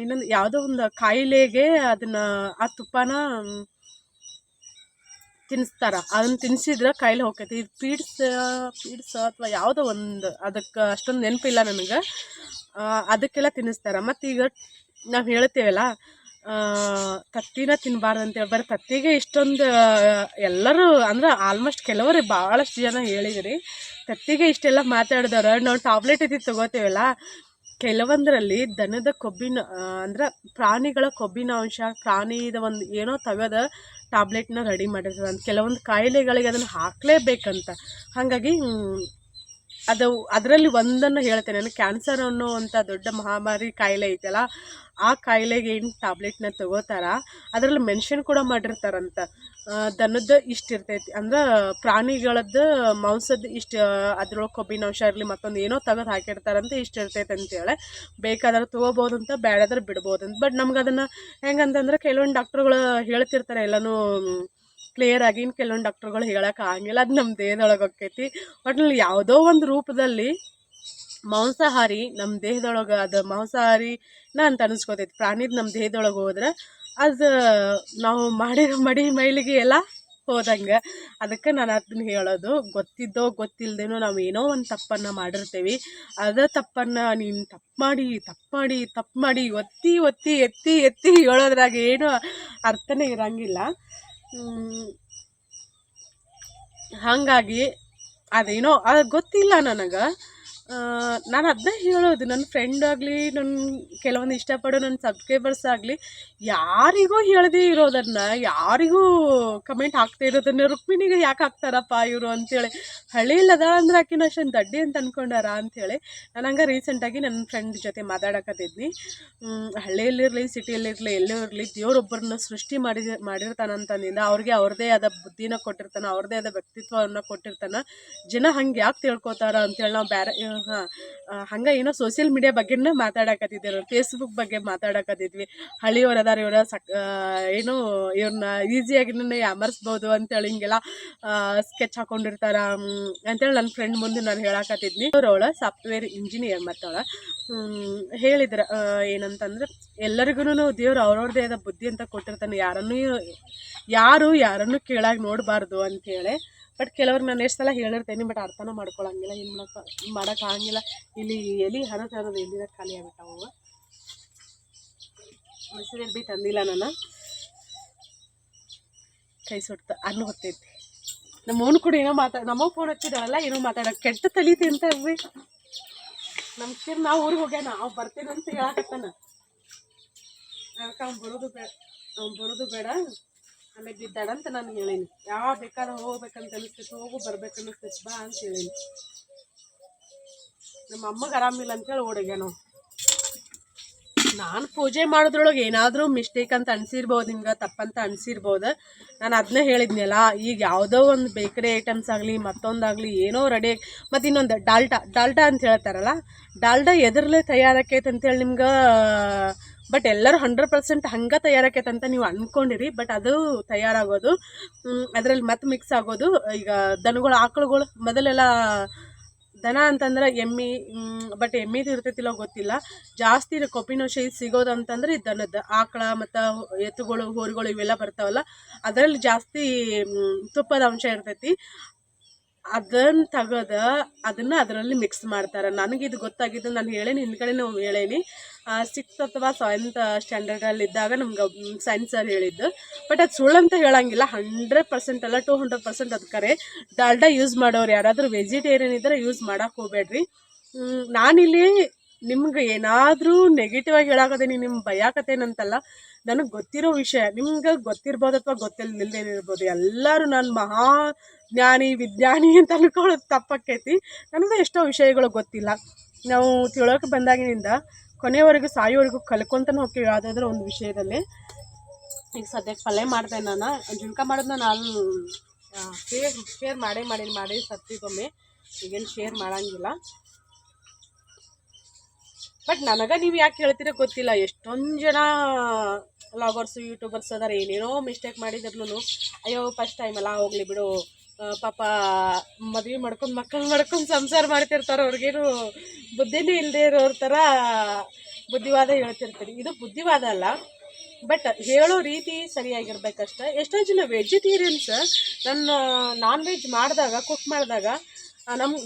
ಇನ್ನೊಂದು ಯಾವುದೋ ಒಂದು ಕಾಯಿಲೆಗೆ ಅದನ್ನು ಆ ತುಪ್ಪನ ತಿನ್ನಿಸ್ತಾರೆ. ಅದನ್ನು ತಿನ್ನಿಸಿದ್ರೆ ಕಾಯಿಲೆ ಹೋಗ್ತೈತಿ. ಇದು ಪೀಡ್ಸ್ ಅಥವಾ ಯಾವುದೋ ಒಂದು, ಅದಕ್ಕೆ ಅಷ್ಟೊಂದು ನೆನಪಿಲ್ಲ ನನಗೆ. ಅದಕ್ಕೆಲ್ಲ ತಿನ್ನಿಸ್ತಾರೆ. ಮತ್ತು ಈಗ ನಾವು ಹೇಳ್ತೇವಲ್ಲ, ತತ್ತಿನ ತಿನ್ನಬಾರ್ದು ಅಂತೇಳಿ, ಬರೀ ತತ್ತಿಗೆ ಇಷ್ಟೊಂದು ಎಲ್ಲರೂ ಅಂದ್ರೆ ಆಲ್ಮೋಸ್ಟ್ ಕೆಲವರು ಭಾಳಷ್ಟು ಜನ ಹೇಳಿದ್ರಿ. ತತ್ತಿಗೆ ಇಷ್ಟೆಲ್ಲ ಮಾತಾಡಿದವ್ರು ನಾವು ಟ್ಯಾಬ್ಲೆಟ್ ಇದು ತೊಗೋತೇವಲ್ಲ, ಕೆಲವೊಂದರಲ್ಲಿ ದನದ ಕೊಬ್ಬಿನ ಅಂದ್ರೆ ಪ್ರಾಣಿಗಳ ಕೊಬ್ಬಿನ ಅಂಶ, ಪ್ರಾಣಿದ ಒಂದು ಏನೋ ತೆಗೆದ ಟ್ಯಾಬ್ಲೆಟ್ನ ರೆಡಿ ಮಾಡಿರ್ತಾರೆ ಅಂತ. ಕೆಲವೊಂದು ಕಾಯಿಲೆಗಳಿಗೆ ಅದನ್ನು ಹಾಕಲೇಬೇಕಂತ. ಹಾಗಾಗಿ ಅದರಲ್ಲಿ ಒಂದನ್ನು ಹೇಳ್ತೇನೆ ನಾನು, ಕ್ಯಾನ್ಸರ್ ಅನ್ನೋವಂಥ ದೊಡ್ಡ ಮಹಾಮಾರಿ ಕಾಯಿಲೆ ಐತಲ್ಲ, ಆ ಕಾಯಿಲೆಗೆ ಏನು ಟ್ಯಾಬ್ಲೆಟ್ನ ತೊಗೋತಾರ ಅದರಲ್ಲಿ ಮೆನ್ಷನ್ ಕೂಡ ಮಾಡಿರ್ತಾರಂತ. ದನದ್ದು ಇಷ್ಟು ಇರ್ತೈತಿ ಅಂದ್ರೆ ಪ್ರಾಣಿಗಳದ್ದು ಮಾಂಸದ್ದು ಇಷ್ಟು, ಅದ್ರೊಳಗೆ ಕೊಬ್ಬಿನಾಂಶ ಇರಲಿ ಮತ್ತೊಂದು ಏನೋ ತೆಗೆದು ಹಾಕಿರ್ತಾರಂತ, ಇಷ್ಟು ಇರ್ತೈತೆ ಅಂತೇಳಿ. ಬೇಕಾದ್ರೆ ತೊಗೋಬೋದು ಅಂತ, ಬೇಡಾದ್ರೆ ಬಿಡ್ಬೋದು ಅಂತ. ಬಟ್ ನಮ್ಗೆ ಅದನ್ನು ಹೆಂಗಂತಂದ್ರೆ ಕೆಲವೊಂದು ಡಾಕ್ಟ್ರುಗಳು ಹೇಳ್ತಿರ್ತಾರೆ ಎಲ್ಲನೂ ಕ್ಲಿಯರ್ ಆಗಿ, ಇನ್ನು ಕೆಲವೊಂದು ಡಾಕ್ಟ್ರುಗಳು ಹೇಳೋಕೆ ಆಗಂಗಿಲ್ಲ. ಅದು ನಮ್ಮ ದೇಹದೊಳಗೆ ಹೋಗ್ತೈತಿ. ಒಟ್ಟಿನಲ್ಲಿ ಯಾವುದೋ ಒಂದು ರೂಪದಲ್ಲಿ ಮಾಂಸಾಹಾರಿ ನಮ್ಮ ದೇಹದೊಳಗೆ, ಅದು ಮಾಂಸಾಹಾರಿನ ಅಂತ ಅನಿಸ್ಕೋತೈತಿ. ಪ್ರಾಣಿದು ನಮ್ಮ ದೇಹದೊಳಗೆ ಹೋದ್ರೆ ಅದು ನಾವು ಮಾಡಿರೋ ಮೈಲಿಗೆ ಎಲ್ಲ ಹೋದಂಗೆ. ಅದಕ್ಕೆ ನಾನು ಅದನ್ನ ಹೇಳೋದು, ಗೊತ್ತಿದ್ದೋ ಗೊತ್ತಿಲ್ಲದೇನೋ ನಾವು ಏನೋ ಒಂದು ತಪ್ಪನ್ನು ಮಾಡಿರ್ತೀವಿ. ಅದೇ ತಪ್ಪನ್ನು ನೀನು ತಪ್ಪು ಮಾಡಿ ಒತ್ತಿ ಎತ್ತಿ ಹೇಳೋದ್ರಾಗ ಏನೂ ಅರ್ಥನೇ ಇರೋಂಗಿಲ್ಲ. ಹಾಗಾಗಿ ಅದೇನೋ ಅದು ಗೊತ್ತಿಲ್ಲ ನನಗೆ. ನಾನು ಅದನ್ನ ಹೇಳೋದು, ನನ್ನ ಫ್ರೆಂಡ್ ಆಗಲಿ, ನನ್ನ ಕೆಲವೊಂದು ಇಷ್ಟಪಡೋ ನನ್ನ ಸಬ್ಸ್ಕ್ರೈಬರ್ಸ್ ಆಗಲಿ, ಯಾರಿಗೂ ಹೇಳದೇ ಇರೋದನ್ನು, ಯಾರಿಗೂ ಕಮೆಂಟ್ ಹಾಕ್ತಾ ಇರೋದನ್ನು, ರುಕ್ಮಿಣಿಗೆ ಯಾಕೆ ಹಾಕ್ತಾರಪ್ಪ ಇವರು ಅಂತೇಳಿ, ಹಳ್ಳಿಯಲ್ಲದ ಅಂದ್ರೆ ಆಕಿನ ಅಷ್ಟೊಂದು ದಡ್ಡಿ ಅಂತ ಅಂದ್ಕೊಂಡಾರ ಅಂಥೇಳಿ. ನಾನು ಹಂಗೆ ರೀಸೆಂಟಾಗಿ ನನ್ನ ಫ್ರೆಂಡ್ ಜೊತೆ ಮಾತಾಡಕತ್ತಿದ್ನಿ. ಹಳ್ಳಿಯಲ್ಲಿರಲಿ ಸಿಟಿಯಲ್ಲಿರಲಿ ಎಲ್ಲೇ ಇರಲಿ, ದೇವರೊಬ್ಬರನ್ನ ಸೃಷ್ಟಿ ಮಾಡಿರ್ತಾನಂತಂದಿಂದ ಅವ್ರಿಗೆ ಅವ್ರದ್ದೇ ಆದ ಬುದ್ಧಿನ ಕೊಟ್ಟಿರ್ತಾನೆ, ಅವ್ರದ್ದೇ ಆದ ವ್ಯಕ್ತಿತ್ವವನ್ನು ಕೊಟ್ಟಿರ್ತಾನೆ. ಜನ ಹಂಗೆ ಯಾಕೆ ತಿಳ್ಕೊತಾರ ಅಂತೇಳಿ ನಾವು ಬೇರೆ ಹಂಗೆ ಏನೋ ಸೋಷಿಯಲ್ ಮೀಡಿಯಾ ಬಗ್ಗೆನೇ ಮಾತಾಡಕತ್ತಿದ್ದೇವೆ, ಫೇಸ್ಬುಕ್ ಬಗ್ಗೆ ಮಾತಾಡಕತ್ತಿದ್ವಿ. ಹಳ್ಳಿಯವ್ರು ಅದಾರ, ಇವರ ಏನು ಇವ್ರನ್ನ ಈಸಿಯಾಗಿ ಯಾಮರ್ಸ್ಬೋದು ಅಂತೇಳಿ ಹಿಂಗೆಲ್ಲ ಸ್ಕೆಚ್ ಹಾಕೊಂಡಿರ್ತಾರ ಅಂತೇಳಿ ನನ್ನ ಫ್ರೆಂಡ್ ಮುಂದೆ ನಾನು ಹೇಳಕತ್ತಿದ್ನಿ. ಅವಳ ಸಾಫ್ಟ್ವೇರ್ ಇಂಜಿನಿಯರ್ ಮತ್ತವಳ ಹೇಳಿದ್ರು ಏನಂತಂದ್ರೆ, ಎಲ್ಲರಿಗೂ ದೇವ್ರು ಅವ್ರವ್ರದ್ದೇ ಆದ ಬುದ್ಧಿ ಅಂತ ಕೊಟ್ಟಿರ್ತಾನೆ, ಯಾರನ್ನು ಕೇಳಾಗಿ ನೋಡಬಾರ್ದು ಅಂಥೇಳಿ. ಬಟ್ ಕೆಲವ್ರಿಗೆ ನಾನು ಎಷ್ಟು ಸಲ ಹೇಳಿರ್ತೇನೆ, ಬಟ್ ಅರ್ಥನೂ ಮಾಡ್ಕೊಳಂಗಿಲ್ಲ, ಏನು ಮಾಡೋಕ್ಕಾಗಿಲ್ಲ. ಇಲ್ಲಿ ಎಲ್ಲಿ ಹರದು ಎಲ್ಲಿರ ಖಾಲಿ ಆಗ್ಬಿಟ್ಟವು. ಮೊಸರು ಬಿ ತಂದಿಲ್ಲ, ನಾನು ಕೈ ಸುಡ್ತ ಅನ್ನ ಹೊತ್ತೈತಿ. ನಮ್ಮವನು ಕೂಡ ಏನೋ ನಮ್ಮವ್ ಫೋನ್ ಹಚ್ಚಿದಾವಲ್ಲ, ಏನೋ ಮಾತಾಡೋಕೆ ಕೆಟ್ಟ ತಲೀತಿ ಅಂತ ಅಲ್ರಿ. ನಮ್ಮ ಕಿರ್ ನಾವು ಊರಿಗೆ ಹೋಗ್ಯಾನ, ನಾವು ಬರ್ತೀನಿ ಅಂತ ಹೇಳಕತ್ತಾನ. ಅದಕ್ಕೆ ಅವ್ನು ಬರೋದು ಬೇಡ ಆಮೇಲೆ ಬಿದ್ದಾಡಂತ ನಾನು ಹೇಳೀನಿ. ಯಾವ ಬೇಕಾದ್ರೆ ಹೋಗ್ಬೇಕಂತ ಅನಿಸ್ತೈತಿ, ಹೋಗು ಬರ್ಬೇಕು ಅನ್ನಿಸ್ತೈತಿ, ಬಾ ಅಂತ ಹೇಳೀನಿ. ನಮ್ಮ ಅಮ್ಮಗೆ ಆರಾಮಿಲ್ಲ ಅಂತೇಳಿ ಓಡೋಗ್ಯ ನಾವು. ನಾನು ಪೂಜೆ ಮಾಡೋದ್ರೊಳಗೆ ಏನಾದರೂ ಮಿಸ್ಟೇಕ್ ಅಂತ ಅನಿಸಿರ್ಬೋದು, ನಿಮ್ಗೆ ತಪ್ಪಂತ ಅನಿಸಿರ್ಬೋದು. ನಾನು ಅದನ್ನೇ ಹೇಳಿದ್ನಲ್ಲ, ಈಗ ಯಾವುದೋ ಒಂದು ಬೇಕರಿ ಐಟಮ್ಸ್ ಆಗಲಿ ಮತ್ತೊಂದಾಗಲಿ ಏನೋ ರೆಡಿ. ಮತ್ತು ಇನ್ನೊಂದು ಡಾಲ್ಡಾ ಅಂತ ಹೇಳ್ತಾರಲ್ಲ, ಡಾಲ್ಡಾ ಎದರಲ್ಲೇ ತಯಾರಾಕೈತೆ ಅಂತೇಳಿ ನಿಮ್ಗೆ, ಬಟ್ ಎಲ್ಲರೂ 100% ಹಂಗೆ ತಯಾರಾಕೈತೆ ಅಂತ ನೀವು ಅಂದ್ಕೊಂಡಿರಿ. ಬಟ್ ಅದು ತಯಾರಾಗೋದು ಅದರಲ್ಲಿ ಮತ್ತೆ ಮಿಕ್ಸ್ ಆಗೋದು. ಈಗ ದನಗಳು ಆಕಳುಗಳು ಮೊದಲೆಲ್ಲ ದನ ಅಂತಂದ್ರೆ ಎಮ್ಮೆ, ಬಟ್ ಎಮ್ಮಿದು ಇರ್ತೈತಿಲ್ಲ ಗೊತ್ತಿಲ್ಲ. ಜಾಸ್ತಿ ಕೊಬ್ಬಿನಾಂಶ ಸಿಗೋದು ಅಂತಂದ್ರೆ ದನದ, ಆಕಳ ಮತ್ತು ಎತ್ತುಗಳು, ಹೋರಿಗಳು ಇವೆಲ್ಲ ಬರ್ತಾವಲ್ಲ, ಅದರಲ್ಲಿ ಜಾಸ್ತಿ ತುಪ್ಪದ ಅಂಶ ಇರ್ತೈತಿ. ಅದನ್ನು ತೆಗೆದು ಅದನ್ನು ಅದರಲ್ಲಿ ಮಿಕ್ಸ್ ಮಾಡ್ತಾರೆ. ನನಗಿದು ಗೊತ್ತಾಗಿದ್ದು, ನಾನು ಹೇಳೇನಿ ಹಿಂದ್ಗಡೆ ನಾವು ಹೇಳೇನಿ, 6th ಅಥವಾ 7th ಸ್ಟ್ಯಾಂಡರ್ಡಲ್ಲಿದ್ದಾಗ ನಮ್ಗೆ ಸೈನ್ಸ್ ಸರ್ ಹೇಳಿದ್ದು. ಬಟ್ ಅದು ಸುಳ್ಳಂತ ಹೇಳಂಗಿಲ್ಲ, 100% ಅಲ್ಲ 200% ಅದು ಕರೆ. ಡಾಲ್ಡಾ ಯೂಸ್ ಮಾಡೋರು ಯಾರಾದರೂ ವೆಜಿಟೇರಿಯನ್ ಇದ್ದರೆ ಯೂಸ್ ಮಾಡೋಕೆ ಹೋಗಬೇಡ್ರಿ. ನಾನಿಲ್ಲಿ ನಿಮ್ಗೆ ಏನಾದರೂ ನೆಗೆಟಿವ್ ಆಗಿ ಹೇಳಾಕತ್ತೀನಿ, ನಿಮ್ಗೆ ಭಯಾಕತ್ತೇನಂತಲ್ಲ, ನನಗೆ ಗೊತ್ತಿರೋ ವಿಷಯ ನಿಮ್ಗೆ ಗೊತ್ತಿರ್ಬೋದು ಅಥವಾ ಗೊತ್ತಿಲ್ಲದೇನಿರ್ಬೋದು. ಎಲ್ಲರೂ ನಾನು ಜ್ಞಾನಿ ವಿಜ್ಞಾನಿ ಅಂತ ಅನ್ಕೊಳ್ಳೋದು ತಪ್ಪಾಕೈತಿ. ನನಗೂ ಎಷ್ಟೋ ವಿಷಯಗಳು ಗೊತ್ತಿಲ್ಲ. ನಾವು ತಿಳೋಕೆ ಬಂದಾಗಿನಿಂದ ಕೊನೆಯವರೆಗೂ ಸಾಯೋವರೆಗೂ ಕಲ್ಕೊಂತಾನೆ ಹೋಗ್ತೀವಿ ಯಾವುದಾದ್ರೂ ಒಂದು ವಿಷಯದಲ್ಲಿ. ಈಗ ಸದ್ಯಕ್ಕೆ ಪಲ್ಯ ಮಾಡಿದೆ, ನಾನು ಜುಣ್ಕ ಮಾಡೋದನ್ನ ನಾನು ಶೇರ್ ಮಾಡಿ ಸತ್ತಿಗೊಮ್ಮೆ, ಈಗೇನು ಶೇರ್ ಮಾಡೋಂಗಿಲ್ಲ. ಬಟ್ ನನಗೆ ನೀವು ಯಾಕೆ ಹೇಳ್ತೀರೋ ಗೊತ್ತಿಲ್ಲ, ಎಷ್ಟೊಂದು ಜನ ವ್ಲಾಗರ್ಸು ಯೂಟ್ಯೂಬರ್ಸ್ ಅದಾರ, ಏನೇನೋ ಮಿಸ್ಟೇಕ್ ಮಾಡಿದ್ರು ಅಯ್ಯೋ ಫಸ್ಟ್ ಟೈಮ್ ಅಲ್ಲ ಹೋಗ್ಲಿ ಬಿಡು, ಪಾಪ ಮದುವೆ ಮಾಡ್ಕೊಂಡು ಮಕ್ಕಳು ಮಾಡ್ಕೊಂಡು ಸಂಸಾರ ಮಾಡ್ತಿರ್ತಾರೆ, ಅವ್ರಿಗೇನು ಬುದ್ಧಿನೇ ಇಲ್ಲದೆ ಇರೋರ ಥರ ಬುದ್ಧಿವಾದ ಹೇಳ್ತಿರ್ತೀರಿ. ಇದು ಬುದ್ಧಿವಾದ ಅಲ್ಲ, ಬಟ್ ಹೇಳೋ ರೀತಿ ಸರಿಯಾಗಿರ್ಬೇಕಷ್ಟೆ. ಎಷ್ಟೋ ಜನ ವೆಜಿಟೇರಿಯನ್ಸ್ ನಾನ್ ವೆಜ್ ಮಾಡಿದಾಗ, ಕುಕ್ ಮಾಡಿದಾಗ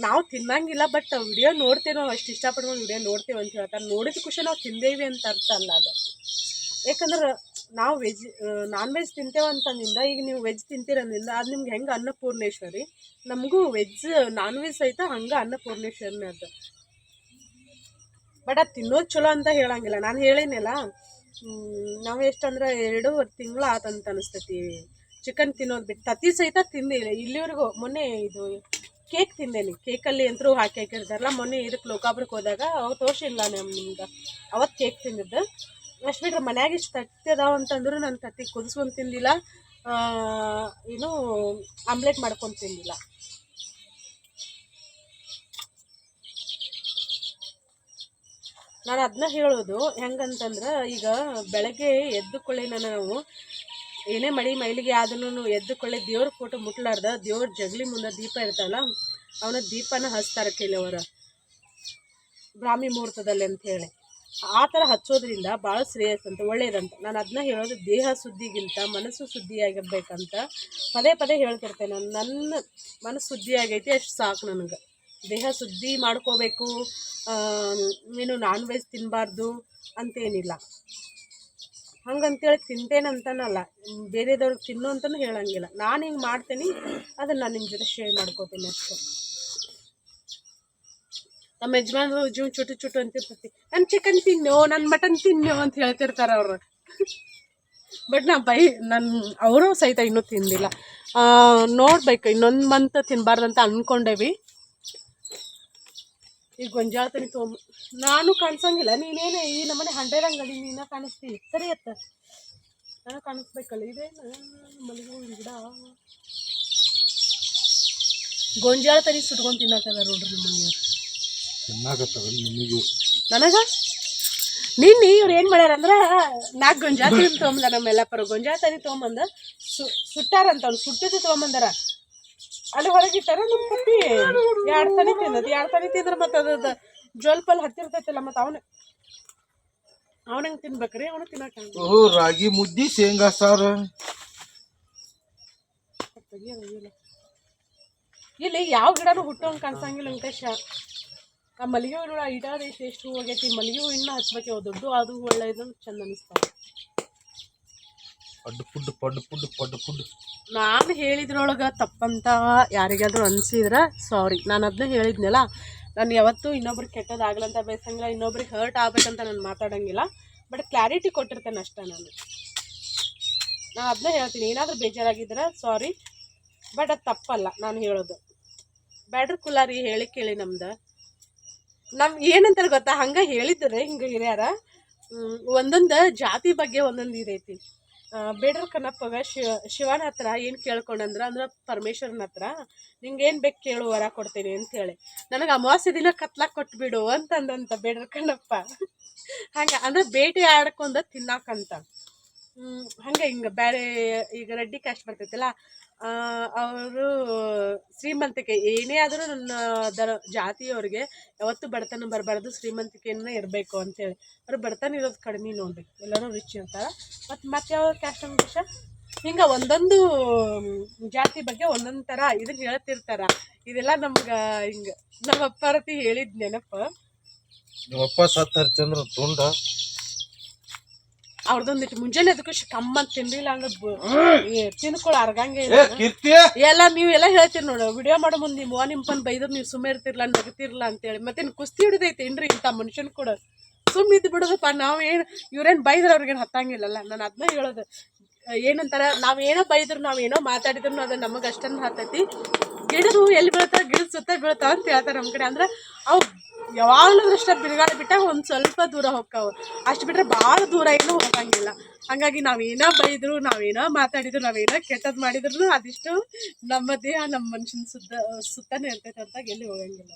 ನಾವು ತಿನ್ನಂಗಿಲ್ಲ, ಬಟ್ ವಿಡಿಯೋ ನೋಡ್ತೇವೆ, ನಾವು ಅಷ್ಟು ಇಷ್ಟಪಡ್ಕೊಂಡು ವಿಡಿಯೋ ನೋಡ್ತೇವೆ ಅಂತ ಹೇಳ್ತಾರೆ. ನೋಡಿದ ಖುಷಿ ನಾವು ತಿಂದೇವಿ ಅಂತ ಅರ್ಥ ಅಲ್ಲ ಅದು. ಯಾಕಂದ್ರೆ ನಾವು ನಾನ್ ವೆಜ್ ತಿಂತೇವೆ ಅಂತಂದಿಂದ, ಈಗ ನೀವು ವೆಜ್ ತಿಂತೀರಂದಿಂದ ಅದು ನಿಮ್ಗೆ ಹೆಂಗೆ ಅನ್ನಪೂರ್ಣೇಶ್ವರಿ, ನಮಗೂ ನಾನ್ ವೆಜ್ ಸಹಿತ ಹಂಗೆ ಅನ್ನಪೂರ್ಣೇಶ್ವರಿನೇ ಅದು. ಬಟ್ ಅದು ತಿನ್ನೋದು ಚಲೋ ಅಂತ ಹೇಳಂಗಿಲ್ಲ. ನಾನು ಹೇಳಿನಲ್ಲ, ನಾವು ಎಷ್ಟಂದ್ರೆ 2.5 ತಿಂಗಳು ಆತಂತ ಅನಿಸ್ತೈತಿ ಚಿಕನ್ ತಿನ್ನೋದು ಬಿಟ್ಟು. ತತ್ತಿ ಸಹಿತ ತಿಂದಿಲ್ಲ ಇಲ್ಲಿವರೆಗೂ. ಮೊನ್ನೆ ಇದು ಕೇಕ್ ತಿಂದೇನಿ, ಕೇಕಲ್ಲಿ ಅಂತರೂ ಹಾಕಿರ್ತಾರಲ್ಲ. ಮೊನ್ನೆ ಇದಕ್ಕೆ ಲೋಕಾಪುರಕ್ಕೆ ಹೋದಾಗ ಅವು ತೋರಿಸಿಲ್ಲ ನಿಮ್ಗೆ, ಅವತ್ತು ಕೇಕ್ ತಿಂದಿದ್ದು. ಅಷ್ಟು ಬಿಟ್ಟರೆ ಮನ್ಯಾಗ ಇಷ್ಟು ತತ್ತಿ ಅದಾವ ಅಂತಂದ್ರು ನಾನು ತತ್ತಿ ಕುದಿಸ್ಕೊಂಡು ತಿಂದಿಲ್ಲ, ಏನು ಆಮ್ಲೆಟ್ ಮಾಡ್ಕೊಂಡು ತಿಂದಿಲ್ಲ. ನಾನು ಅದನ್ನ ಹೇಳೋದು ಹೆಂಗಂತಂದ್ರೆ, ಈಗ ಬೆಳಗ್ಗೆ ಎದ್ದುಕೊಳ್ಳೆ ನಾವು ಏನೇ ಮೈಲಿಗೆ ಆದ್ರೂ ಎದ್ದುಕೊಳ್ಳೆ ದೇವ್ರ ಫೋಟೋ ಮುಟ್ಲಾರ್ದ ದೇವ್ರ ಜಗಲಿ ಮುಂದೆ ದೀಪ ಇರ್ತಾವಲ್ಲ, ಅವನ ದೀಪನ ಹಚ್ತಾರೆ ಕೆಲವರು ಬ್ರಾಹ್ಮಿ ಮುಹೂರ್ತದಲ್ಲಿ ಅಂತ ಹೇಳಿ. ಆ ಥರ ಹಚ್ಚೋದ್ರಿಂದ ಭಾಳ ಶ್ರೇಯಸ್ಸಂತ, ಒಳ್ಳೇದಂತ. ನಾನು ಅದನ್ನ ಹೇಳೋದು, ದೇಹ ಶುದ್ಧಿಗಿಂತ ಮನಸ್ಸು ಶುದ್ಧಿಯಾಗಿರ್ಬೇಕಂತ ಪದೇ ಹೇಳ್ತಿರ್ತೇನೆ. ನನ್ನ ಮನಸ್ಸು ಶುದ್ಧಿ ಆಗೈತಿ, ಅಷ್ಟು ಸಾಕು ನನಗೆ. ದೇಹ ಶುದ್ಧಿ ಮಾಡ್ಕೋಬೇಕು, ಏನು ನಾನ್ ವೆಜ್ ತಿನ್ನಬಾರ್ದು ಅಂತೇನಿಲ್ಲ. ಹಂಗಂತೇಳಿ ತಿಂತೇನಂತನಲ್ಲ, ಬೇರೆದವ್ರಿಗೆ ತಿನ್ನು ಅಂತಲೂ ಹೇಳಂಗಿಲ್ಲ. ನಾನು ಹಿಂಗೆ ಮಾಡ್ತೀನಿ, ಅದನ್ನು ನಾನು ನಿಮ್ಮ ಜೊತೆ ಶೇರ್ ಮಾಡ್ಕೋತೀನಿ ಅಷ್ಟೇ. ನಮ್ಮ ಯಜಮಾನ್ರು ಜೀವ ಚುಟು ಚುಟು ಅಂತಿರ್ತೈತಿ ನನ್ನ ಚಿಕನ್ ತಿನ್ನು ನನ್ನ ಮಟನ್ ತಿನ್ನು ಅಂತ ಹೇಳ್ತಿರ್ತಾರೆ ಅವರು. ಬಟ್ ಅವರು ಸಹಿತ ಇನ್ನೂ ತಿಂದಿಲ್ಲ. ನೋಡ್ಬೇಕು, ಇನ್ನೊಂದು ಮಂತ್ ತಿನ್ನಬಾರ್ದಂತ ಅಂದ್ಕೊಂಡೇವಿ. ಈಗ ಗೊಂಜಾಳ ತನಿ ನಾನು ಕಾಣಿಸಂಗಿಲ್ಲ, ನೀನೇನು ಈ ನಮ್ಮನೆ ಹಂಡ್ರೆಡಂಗಡಿ ನೀನ ಕಾಣಿಸ್ತೀನಿ. ಸರಿ ಅತ್ತ ನಾನು ಕಾಣಿಸ್ಬೇಕಲ್ಲ. ಇದೇನು ಮಲ್ಲಿಗೆ ಹೂವಿನ ಗಿಡ, ಗೊಂಜಾಳ ತನಿ ಸುಟ್ಕೊಂಡು ತಿನ್ನಕದ ನೋಡ್ರಿ ನಮ್ಮ ಮನೆಯವ್ರು. ನನಗ ನಿನ್ನೆ ಇವ್ರು ಏನು ಮಾಡ್ಯಾರ ಅಂದ್ರೆ 4 ಗೊಂಜಾಳ ತನಿ ತೊಗೊಂಬಂದಾರ. ನಮ್ಮ ಎಲ್ಲಪ್ಪರು ಗೊಂಜಾಳ ತನಿ ತೊಗೊಂಬಂದ ಸುಟ್ಟಾರಂತ. ಅವ್ನು ಸುಟ್ಟಿದ್ದು ತೊಗೊಂಬಂದಾರ, ಅಲ್ಲಿ ಹೊರಗಿಟ್ಟಾರ. ನಮ್ಮ ಪಪ್ಪಿ 2 ತನಿ ತಿಂದದ. 2 ತನಿ ತಿಂದ್ರೆ ಮತ್ತೆ ಅದ ಜೋಲ್ಪಲ್ ಹತ್ತಿರ್ತೈತಿಲ್ಲ, ಮತ್ತೆ ಅವನಂಗೆ ತಿನ್ಬೇಕ್ರಿ. ಅವನು ತಿನ್ನಕ ರಾಗಿ ಮುದ್ದಿ ಶೇಂಗಾ ಸಾರು. ಇಲ್ಲಿ ಯಾವ ಗಿಡನೂ ಹುಟ್ಟೋಂಗೆ ಕಾಣಿಸಂಗಿಲ್ಲ ವೆಂಕಟೇಶ. ಆ ಮಲ್ಲಿಗೆ ಹೂವಿನ ಇಡಾದ ಎಷ್ಟು ಹೂ ಆಗೈತಿ. ಮಲ್ಲಿಗೆ ಹೂ ಇನ್ನೂ ಹಚ್ಬೇಕು, ಯಾವ ದೊಡ್ಡ ಅದು ಒಳ್ಳೆಯದು ಚಂದ ಅನಿಸ್ತಾವೆ. ನಾನು ಹೇಳಿದ್ರೊಳಗೆ ತಪ್ಪಂತ ಯಾರಿಗಾದ್ರೂ ಅನಿಸಿದ್ರೆ ಸಾರಿ. ನಾನು ಅದನ್ನ ಹೇಳಿದ್ನಲ್ಲ, ನಾನು ಯಾವತ್ತೂ ಇನ್ನೊಬ್ರಿಗೆ ಕೆಟ್ಟದಾಗ್ಲಂತ ಬಯಸಂಗಿಲ್ಲ, ಇನ್ನೊಬ್ರಿಗೆ ಹರ್ಟ್ ಆಗ್ಬೇಕಂತ ನಾನು ಮಾತಾಡೋಂಗಿಲ್ಲ. ಬಟ್ ಕ್ಲಾರಿಟಿ ಕೊಟ್ಟಿರ್ತೇನೆ ಅಷ್ಟೇ. ನಾನು ಅದನ್ನ ಹೇಳ್ತೀನಿ. ಏನಾದರೂ ಬೇಜಾರಾಗಿದ್ರೆ ಸಾರಿ, ಬಟ್ ಅದು ತಪ್ಪಲ್ಲ ನಾನು ಹೇಳೋದು. ಬ್ಯಾಡ್ರಿ ಕುಲಾರಿ ಹೇಳಿ ಕೇಳಿ ನಮ್ದು ಏನಂತಾರೆ ಗೊತ್ತಾ, ಹಂಗೆ ಹೇಳಿದ್ರೆ ಹಿಂಗೆ ಹಿರಿಯಾರ ಒಂದೊಂದು ಜಾತಿ ಬಗ್ಗೆ ಒಂದೊಂದು ಇದೈತಿ. ಬೇಡ್ರ ಕಣ್ಣಪ್ಪಗ ಶಿವನ ಹತ್ರ ಏನು ಕೇಳ್ಕೊಂಡಂದ್ರೆ ಅಂದ್ರೆ ಪರಮೇಶ್ವರನ ಹತ್ರ ನಿಂಗೆ ಏನು ಬೇಕು ಕೇಳು ವರ ಕೊಡ್ತೀನಿ ಅಂತೇಳಿ. ನನಗೆ ಅಮಾವಾಸ್ಯೆ ದಿನ ಕತ್ಲಾಕ್ ಕೊಟ್ಬಿಡು ಅಂತಂದಂತ ಬೇಡ್ರ ಕಣ್ಣಪ್ಪ. ಹಂಗೆ ಅಂದ್ರೆ ಬೇಟೆ ಆಡ್ಕೊಂಡ ತಿನ್ನಾಕಂತ. ಹಂಗೆ ಹಿಂಗೆ ಬೇರೆ ಈಗ ರೆಡ್ಡಿ ಕ್ಯಾಸ್ಟ್ ಬರ್ತೈತಿಲ್ಲ, ಅವರು ಶ್ರೀಮಂತಿಕೆ ಏನೇ ಆದರೂ ನನ್ನ ಜಾತಿಯವ್ರಿಗೆ ಯಾವತ್ತೂ ಬಡತನ ಬರಬಾರ್ದು, ಶ್ರೀಮಂತಿಕೆಯನ್ನ ಇರಬೇಕು ಅಂತೇಳಿ. ಅವ್ರು ಬಡತನ ಇರೋದು ಕಡಿಮೆ ನೋಡ್ರಿ, ಎಲ್ಲರೂ ರಿಚ್ ಇರ್ತಾರೆ. ಮತ್ತು ಯಾವ ಕ್ಯಾಸ್ಟ್ ಅಂಶ ಹಿಂಗೆ ಒಂದೊಂದು ಜಾತಿ ಬಗ್ಗೆ ಒಂದೊಂದು ಥರ ಇದನ್ನ ಹೇಳ್ತಿರ್ತಾರ. ಇದೆಲ್ಲ ನಮ್ಗೆ ಹಿಂಗೆ ನಮ್ಮ ಅಪ್ಪಾರತಿ ಹೇಳಿದ್ ನೆನಪು. ನಿಮ್ಮಪ್ಪ ಸತ್ತಾರ ಚಂದ್ರ ತುಂಡ ಅವ್ರದೊಂದಿಟ್ಟು ಮುಂಜಾನೆ ಅದಕ್ಕೂ ಕಮ್ಮ ತಿನ್ಲಿಲ್ಲ ಅಂದ್ರೆ ತಿನ್ಕೊಳ್ಳೋ ಅರ್ಗಂಗೆ ಎಲ್ಲ ನೀವೆಲ್ಲ ಹೇಳ್ತೀರಿ ನೋಡು. ವಿಡಿಯೋ ಮಾಡೋ ಮುಂದೆ ನಿಮ್ಮಪ್ಪನ ಬೈದ್ರು ನೀವು ಸುಮ್ಮನೆ ಇರ್ತಿರ್ಲ, ನಗತಿರ್ಲ ಅಂತೇಳಿ. ಮತ್ತೇನು ಕುಸ್ತಿ ಹಿಡಿದೈತೇನ್ರಿ ಇಂಥ ಮನುಷ್ಯನ್ ಕೂಡ? ಸುಮ್ಮಿದ್ದು ಬಿಡೋದಪ್ಪ. ನಾವೇನು ಇವ್ರೇನು ಬೈದ್ರೆ ಅವ್ರಿಗೇನು ಹತ್ತಂಗಿಲ್ಲಲ್ಲ. ನಾನು ಅದನ್ನ ಹೇಳೋದು. ಏನಂತಾರೆ, ನಾವೇನೋ ಬೈದ್ರು ನಾವೇನೋ ಮಾತಾಡಿದ್ರು ಅದು ನಮಗೆ ಅಷ್ಟನ್ನು ಹತ್ತೈತಿ. ಗಿಡದು ಎಲ್ಲಿ ಬೀಳ್ತಾವ, ಗಿಡದ ಸುತ್ತ ಬೀಳ್ತಾವ ಅಂತ ಹೇಳ್ತಾರೆ ನಮ್ಮ ಕಡೆ. ಅಂದ್ರೆ ಅವು ಯಾವಾಗಲೂ ಅಷ್ಟ ಬಿರುಗಾಳಿ ಬಿಟ್ಟಾಗ ಒಂದು ಸ್ವಲ್ಪ ದೂರ ಹೋಗ್ತಾವೆ, ಅಷ್ಟು ಬಿಟ್ಟರೆ ಭಾಳ ದೂರ ಏನೂ ಹೋಗಂಗಿಲ್ಲ. ಹಾಗಾಗಿ ನಾವೇನೋ ಬೈದ್ರು, ನಾವೇನೋ ಮಾತಾಡಿದ್ರು, ನಾವೇನೋ ಕೆಟ್ಟದ್ದು ಮಾಡಿದ್ರು ಅದಿಷ್ಟು ನಮ್ಮ ದೇಹ ನಮ್ಮ ಮನುಷ್ಯನ ಸುತ್ತನೇ ಇರ್ತೈತೆ ಹೊರತಾಗ ಎಲ್ಲಿ ಹೋಗಂಗಿಲ್ಲ.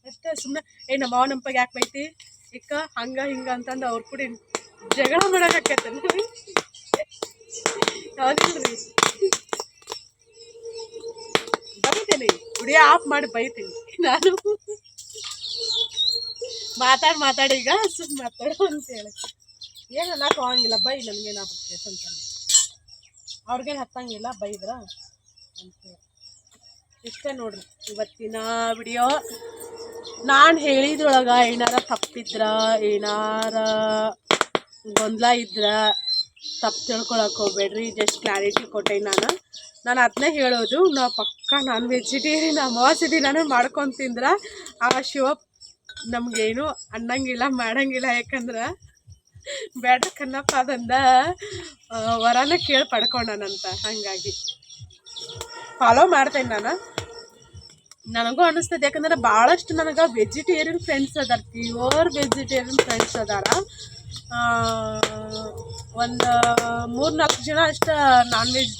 ಅಷ್ಟೇ. ಸುಮ್ಮನೆ ನಮ್ಮ ಮಾವ ನಮ್ಮಪ್ಪಾಗ ಯಾಕೆ ಬೈತಿ ಇಕ್ಕ ಹಂಗೆ ಹಿಂಗೆ ಅಂತಂದು ಅವ್ರು ಕೂಡ ಜಗಳ ಮಾಡೋಕ್ಕಾಕೈತೆ ಹೌದಿಲ್ರಿ? ಬೈತೇನೆ, ವಿಡಿಯೋ ಆಫ್ ಮಾಡಿ ಬೈತೀನಿ ನಾನು. ಮಾತಾಡಿ ಈಗ ಸುಮ್ಮನೆ ಮಾತಾಡು ಅಂತೇಳಿ ಏನು ಅನ್ನಕ್ಕೆ ಹೋಗಂಗಿಲ್ಲ. ಬೈ ನನಗೇನಾಗುತ್ತೆ ಅಂತ ಅವ್ರಿಗೇನು ಹತ್ತಂಗಿಲ್ಲ ಬೈದ್ರ ಅಂತೇಳಿ. ಇಷ್ಟೇ ನೋಡ್ರಿ ಇವತ್ತಿನ ವಿಡಿಯೋ. ನಾನು ಹೇಳಿದ್ರೊಳಗೆ ಏನಾರ ತಪ್ಪಿದ್ರ, ಏನಾರ ಗೊಂದಲ ಇದ್ರ ತಪ್ಪು ತಿಳ್ಕೊಳಕ್ಕೆ ಹೋಗ್ಬೇಡ್ರಿ. ಜಸ್ಟ್ ಕ್ಲಾರಿಟಿ ಕೊಟ್ಟೆ ನಾನು ಅದನ್ನೇ ಹೇಳೋದು. ನಾವು ಪಕ್ಕ ನಾನ್ ವೆಜಿಟೇರಿಯನ್ ಅಮಾವಾಸ್ಯೆ ದಿನಾನೇ ಮಾಡ್ಕೊಂಡು ತಿಂದ್ರೆ ಆ ಶಿವ ನಮಗೇನು ಅನ್ನಂಗಿಲ್ಲ ಮಾಡಂಗಿಲ್ಲ. ಯಾಕಂದ್ರೆ ಬೇಡ ಕಣ್ಣಪ್ಪ ಅದಂದ ವರನ ಕೇಳಿ ಪಡ್ಕೊಂಡನಂತ. ಹಾಗಾಗಿ ಫಾಲೋ ಮಾಡ್ತೇನೆ ನಾನು. ನನಗೂ ಅನ್ನಿಸ್ತದೆ, ಯಾಕಂದ್ರೆ ಭಾಳಷ್ಟು ನನಗೆ ವೆಜಿಟೇರಿಯನ್ ಫ್ರೆಂಡ್ಸ್ ಅದಾರ, ಪ್ಯೂರ್ ವೆಜಿಟೇರಿಯನ್ ಫ್ರೆಂಡ್ಸ್ ಅದಾರ. ಒಂದು 3-4 ಜನ ಅಷ್ಟು ನಾನ್ ವೆಜ್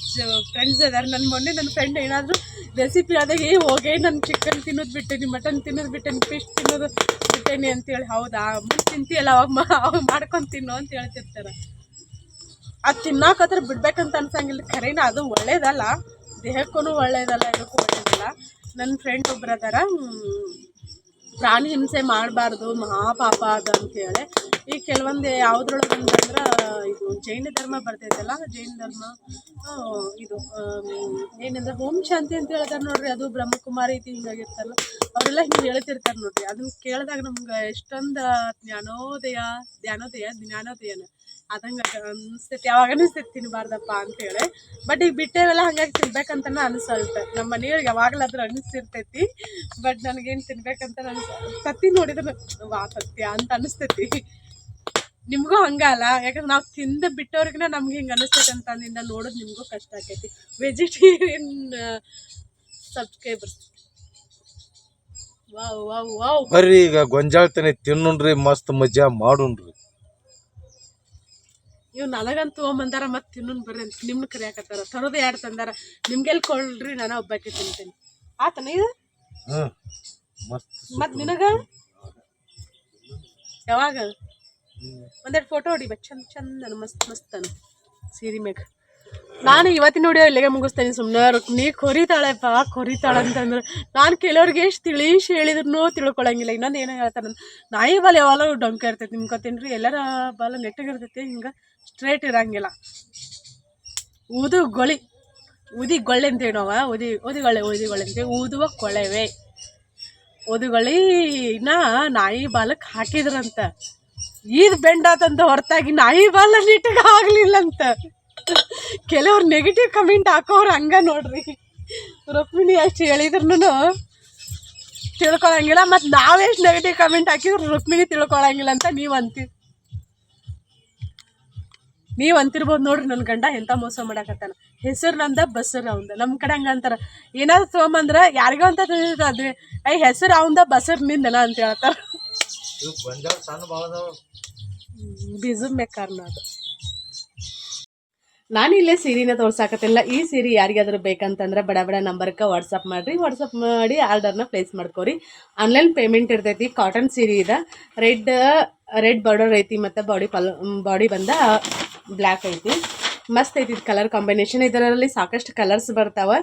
ಫ್ರೆಂಡ್ಸ್ ಅದಾರ. ನನ್ನ ಫ್ರೆಂಡ್ ಏನಾದರೂ ರೆಸಿಪಿ ಆದಾಗ ಹೋಗೇ ನಾನು ಚಿಕನ್ ತಿನ್ನೋದು ಬಿಟ್ಟೇನಿ, ಮಟನ್ ತಿನ್ನೋದು ಬಿಟ್ಟೇನಿ, ಫಿಶ್ ತಿನ್ನೋದು ಬಿಟ್ಟೇನಿ ಅಂತೇಳಿ. ಹೌದಾ, ಮುಂದೆ ತಿಂತೀಯಲ್ಲ ಅವಾಗ ಮಾಡ್ಕೊಂಡು ತಿನ್ನೋ ಅಂತ ಹೇಳ್ತಿರ್ತಾರೆ. ಅದು ತಿನ್ನೋಕತ್ರ ಬಿಡ್ಬೇಕಂತ ಅನ್ಸಂಗಿಲ್ಲ. ಖರೇನ ಅದು ಒಳ್ಳೇದಲ್ಲ, ದೇಹಕ್ಕೂ ಒಳ್ಳೇದಲ್ಲ, ಇದಕ್ಕೂ ಒಳ್ಳೇದಲ್ಲ. ನನ್ನ ಫ್ರೆಂಡ್ ಒಬ್ರು ಅದಾರ, ಪ್ರಾಣಿ ಹಿಂಸೆ ಮಾಡಬಾರ್ದು, ಮಹಾಪಾಪ ಅದು ಅಂತೇಳಿ. ಈಗ ಕೆಲವೊಂದು ಯಾವುದ್ರೊಳಗೆ ಅಂತಂದ್ರೆ ಇದು ಜೈನ ಧರ್ಮ ಬರ್ತೈತಲ್ಲ, ಜೈನ ಧರ್ಮ ಇದು ಏನಂದ್ರೆ ಓಂ ಶಾಂತಿ ಅಂತ ಹೇಳ್ತಾರೆ ನೋಡ್ರಿ. ಅದು ಬ್ರಹ್ಮಕುಮಾರಿ ಐತಿ ಹಿಂಗಾಗಿರ್ತಾರಲ್ಲ, ಅವರೆಲ್ಲ ಹಿಂಗೆ ಹೇಳ್ತಿರ್ತಾರೆ ನೋಡ್ರಿ. ಅದನ್ನ ಕೇಳಿದಾಗ ನಮ್ಗೆ ಎಷ್ಟೊಂದು ಜ್ಞಾನೋದಯನ ಅದಂಗೆ ಅನಿಸ್ತೈತಿ. ಯಾವಾಗ ಅನಿಸ್ತೈತಿ ತಿನ್ನಬಾರ್ದಪ್ಪ ಅಂತೇಳಿ. ಬಟ್ ಈಗ ಬಿಟ್ಟೇವೆಲ್ಲ ಹಂಗಾಗಿ ತಿನ್ಬೇಕಂತನ ಅನಿಸಲ್ತೆ. ನಮ್ಮ ಮನೆಯವ್ರಿಗೆ ಯಾವಾಗಲಾದ್ರೂ ಅನಿಸ್ತಿರ್ತೈತಿ. ಬಟ್ ನನಗೇನು ತಿನ್ಬೇಕಂತ ತತ್ತಿ ನೋಡಿದ್ರೆ ವಾ ಸತ್ಯ ಅಂತ ಅನಿಸ್ತೈತಿ. ನಿಮಗೂ ಹಂಗಲ್ಲ, ಯಾಕಂದ್ರೆ ನಾವು ತಿಂದು ಬಿಟ್ಟವ್ರಿಗಿನ ನಮ್ಗೆ ಹಿಂಗೆ ಅನಿಸ್ತೈತೆ ಅಂತ ಅಂದಿಂದ ನೋಡೋದು ನಿಮಗೂ ಕಷ್ಟ ಆಕೈತಿ. Vegetarian subscribers wow wow wow. ಬರ್ರಿ ಈಗ ಗೊಂಜಾಳ ತನಿ ತಿನ್ನುಣ್ರಿ, ಮಸ್ತ್ ಮಜಾ ಮಾಡುಣ್ರಿ. ಇವ್ ನನಗಂತ ತೊಗೊಂಬಂದಾರ ಮತ್ತೆ ತಿನ್ನೋನ್ ಬರ್ರಿ ಅಂತ ನಿಮ್ನ ಕರಿಯಾಕತ್ತಾರ. ತರೋದು 2 ತಂದಾರ. ನಿಮ್ಗೆಲ್ಲಿ ಕೊಡ್ರಿ, ನಾನು ಒಬ್ಬಾಕಿ ತಿಂತೇನೆ. ಆತನ ಇದು ಮತ್ ನಿನಗ ಯಾವಾಗ ಒಂದೆರಡು ಫೋಟೋ ಹೊಡಿಬೇಕು ಚಂದ ಚಂದ ಮಸ್ತ್ ಮಸ್ತ್ ಅನು ಸೀರೆ ಮ್ಯಾಗ. ನಾನು ಇವತ್ತಿನ ವಿಡಿಯೋ ಇಲ್ಲಿಗೆ ಮುಗಿಸ್ತೇನೆ. ಸುಮ್ಮನೆ ರುಕ್ಮಿಣಿ ಕೊರಿತಾಳೆಪ್ಪ ಕೊರಿತಾಳೆ ಅಂತಂದ್ರೆ ನಾನು ಕೆಲವ್ರಿಗೆ ಎಷ್ಟು ತಿಳಿಸಿ ಹೇಳಿದ್ರು ತಿಳ್ಕೊಳಂಗಿಲ್ಲ. ಇನ್ನೊಂದು ಏನೋ ಹೇಳ್ತಾರೆ, ನಾಯಿ ಬಾಲ್ ಯಾವಾಗಲೂ ಡೊಂಕ ಇರ್ತೈತಿ ನಿಮ್ಗೊತ್ತೇನು ರೀ. ಎಲ್ಲರ ಬಾಲ ನೆಟ್ಟಗಿರ್ತೈತಿ, ಹಿಂಗೆ ಸ್ಟ್ರೇಟ್ ಇರಂಗಿಲ್ಲ. ಊದಿ ಗೊಳ್ಳೆ ಅಂತೇವಿ ನಾವು. ಊದಿಗೊಳ್ಳೆ ಅಂತೇವಿ. ಊದುವ ಕೊಳೆವೆ ಊದುಗೊಳ್ಳಿನ ನಾಯಿ ಬಾಲಕ್ಕೆ ಹಾಕಿದ್ರಂತ. ಈದ್ ಬೆಂಡಾತಂತ ಹೊರತಾಗಿ ನಾಯಿ ಬಾಲ ನೀಟಾಗಿ ಆಗ್ಲಿಲ್ಲಂತ. ಕೆಲವ್ರು ನೆಗೆಟಿವ್ ಕಮೆಂಟ್ ಹಾಕೋರು ಹಂಗ ನೋಡ್ರಿ. ರುಕ್ಮಿಣಿ ಅಷ್ಟು ಹೇಳಿದ್ರು ತಿಳ್ಕೊಳಂಗಿಲ್ಲ, ಮತ್ತು ನಾವೆಷ್ಟು ನೆಗೆಟಿವ್ ಕಮೆಂಟ್ ಹಾಕಿದ್ರು ರುಕ್ಮಿಣಿ ತಿಳ್ಕೊಳಂಗಿಲ್ಲ ಅಂತ ನೀವು ಅಂತಿರ್ಬೋದು ನೋಡ್ರಿ. ನನ್ನ ಗಂಡ ಎಂಥ ಮೋಸ ಮಾಡಕತ್ತಾನ. ಹೆಸರು ನಂದ ಬಸರು ಅವಂದ. ನಮ್ಮ ಕಡೆ ಹಂಗೆ ಅಂತಾರೆ, ಏನಾದ್ರು ತೊಗೊಂಬಂದ್ರೆ ಯಾರಿಗೋ ಅಂತ ತಿಳಿದ್ರೆ ಹೆಸರು ಅವಂದ ಬಸರು ನಿಂದನ ಅಂತ ಹೇಳ್ತಾರೆ. ಬಿಜು ಮೆಕ್ಕಾರ್ನ ಅದು. ನಾನಿಲ್ಲೇ ಸೀರೆನ ತೋರ್ಸಾಕತ್ತಿಲ್ಲ. ಈ ಸೀರೆ ಯಾರಿಗಾದ್ರೂ ಬೇಕಂತಂದ್ರೆ ಬಡ ನಂಬರ್ಗೆ ವಾಟ್ಸಪ್ ಮಾಡಿರಿ. ವಾಟ್ಸಪ್ ಮಾಡಿ ಆರ್ಡರ್ನ ಪ್ಲೇಸ್ ಮಾಡ್ಕೋರಿ. ಆನ್ಲೈನ್ ಪೇಮೆಂಟ್ ಇರ್ತೈತಿ. ಕಾಟನ್ ಸೀರೆ ಇದೆ. ರೆಡ್ ಬಾರ್ಡರ್ ಐತಿ, ಮತ್ತು ಬಾಡಿ ಬಂದ ಬ್ಲ್ಯಾಕ್ ಐತಿ. ಮಸ್ತ್ ಐತಿ ಕಲರ್ ಕಾಂಬಿನೇಷನ್. ಇದರಲ್ಲಿ ಸಾಕಷ್ಟು ಕಲರ್ಸ್ ಬರ್ತಾವೆ.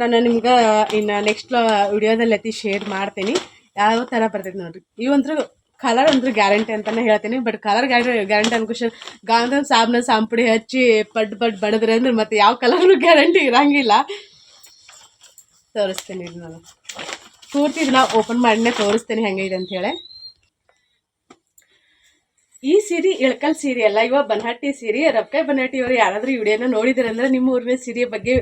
ನಾನು ನಿಮ್ಗೆ ಇನ್ನು ನೆಕ್ಸ್ಟ್ ವಿಡಿಯೋದಲ್ಲಿ ಶೇರ್ ಮಾಡ್ತೀನಿ ಯಾವ ಥರ ಬರ್ತೈತಿ ನೋಡಿರಿ. ಇವಂತೂ ಕಲರ್ ಅಂದ್ರೆ ಗ್ಯಾರಂಟಿ ಅಂತಲೇ ಹೇಳ್ತೀನಿ. ಬಟ್ ಕಲರ್ ಗ್ಯಾರಂಟಿ ಅನ್ಕೋಶ ಗಾಂಧನ್ ಸಾಂಪುಡಿ ಹಚ್ಚಿ ಪಡ್ ಬಡದ್ರೆ ಅಂದ್ರೆ ಮತ್ತೆ ಯಾವ ಕಲರ್ನು ಗ್ಯಾರಂಟಿ ಇರಂಗಿಲ್ಲ. ತೋರಿಸ್ತೀನಿ ನಾನು ಪೂರ್ತಿ ಇದನ್ನ ಓಪನ್ ಮಾಡಿನೇ ತೋರಿಸ್ತೀನಿ ಹೆಂಗಿದೆ ಅಂತ ಹೇಳಿ. ಈ ಸೀರೆ ಇಳಕಲ್ ಸೀರೆ ಅಲ್ಲ, ಇವಾಗ ಬನಹಟ್ಟಿ ಸೀರೆ. ರೊಕ್ಕಾಯಿ ಬನಹಟ್ಟಿ ಅವರು ಯಾರಾದರೂ ವಿಡಿಯೋನ ನೋಡಿದ್ರಂದ್ರೆ ನಿಮ್ಮ ಊರಿನ ಸೀರೆಯ ಬಗ್ಗೆ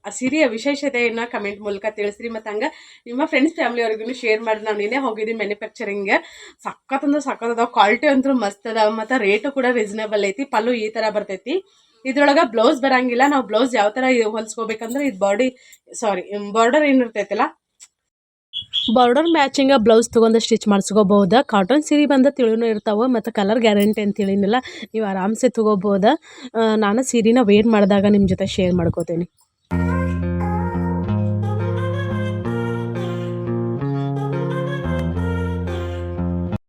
ಆ ಸೀರೆಯ ವಿಶೇಷತೆಯನ್ನು ಕಮೆಂಟ್ ಮೂಲಕ ತಿಳಿಸ್ರಿ. ಮತ್ತು ಹಂಗೆ ನಿಮ್ಮ ಫ್ರೆಂಡ್ಸ್ ಫ್ಯಾಮಿಲಿಯವ್ರಿಗೂ ಶೇರ್ ಮಾಡಿ. ನಾವು ನಿನ್ನೆ ಹೋಗಿದ್ದೀವಿ ಮ್ಯಾನುಫ್ಯಾಕ್ಚರಿಂಗ್ಗೆ. ಸಕ್ಕತ್ತದ ಕ್ವಾಲಿಟಿ ಅಂತೂ ಮಸ್ತ್ ಅದ, ಮತ್ತು ರೇಟು ಕೂಡ ರೀಸನೇಬಲ್ ಐತಿ. ಪಲ್ಲು ಈ ಥರ ಬರ್ತೈತಿ. ಇದ್ರೊಳಗೆ ಬ್ಲೌಸ್ ಬರಂಗಿಲ್ಲ. ನಾವು ಬ್ಲೌಸ್ ಯಾವ ಥರ ಹೊಲಿಸ್ಕೋಬೇಕಂದ್ರೆ ಇದು ಬಾರ್ಡರ್ ಏನಿರ್ತೈತಲ್ಲ, ಬಾರ್ಡರ್ ಮ್ಯಾಚಿಂಗ್ ಬ್ಲೌಸ್ ತೊಗೊಂಡು ಸ್ಟಿಚ್ ಮಾಡಿಸ್ಕೋಬಹುದು. ಕಾಟನ್ ಸೀರೆ ಬಂದು ತಿಳಿನೂ ಇರ್ತಾವೆ, ಮತ್ತು ಕಲರ್ ಗ್ಯಾರಂಟಿ ಅಂತ ಹೇಳಿನಿಲ್ಲ, ನೀವು ಆರಾಮ್ಸೆ ತೊಗೋಬೋದು. ನಾನು ಸೀರೆನ ವೇರ್ ಮಾಡಿದಾಗ ನಿಮ್ಮ ಜೊತೆ ಶೇರ್ ಮಾಡ್ಕೋತೀನಿ.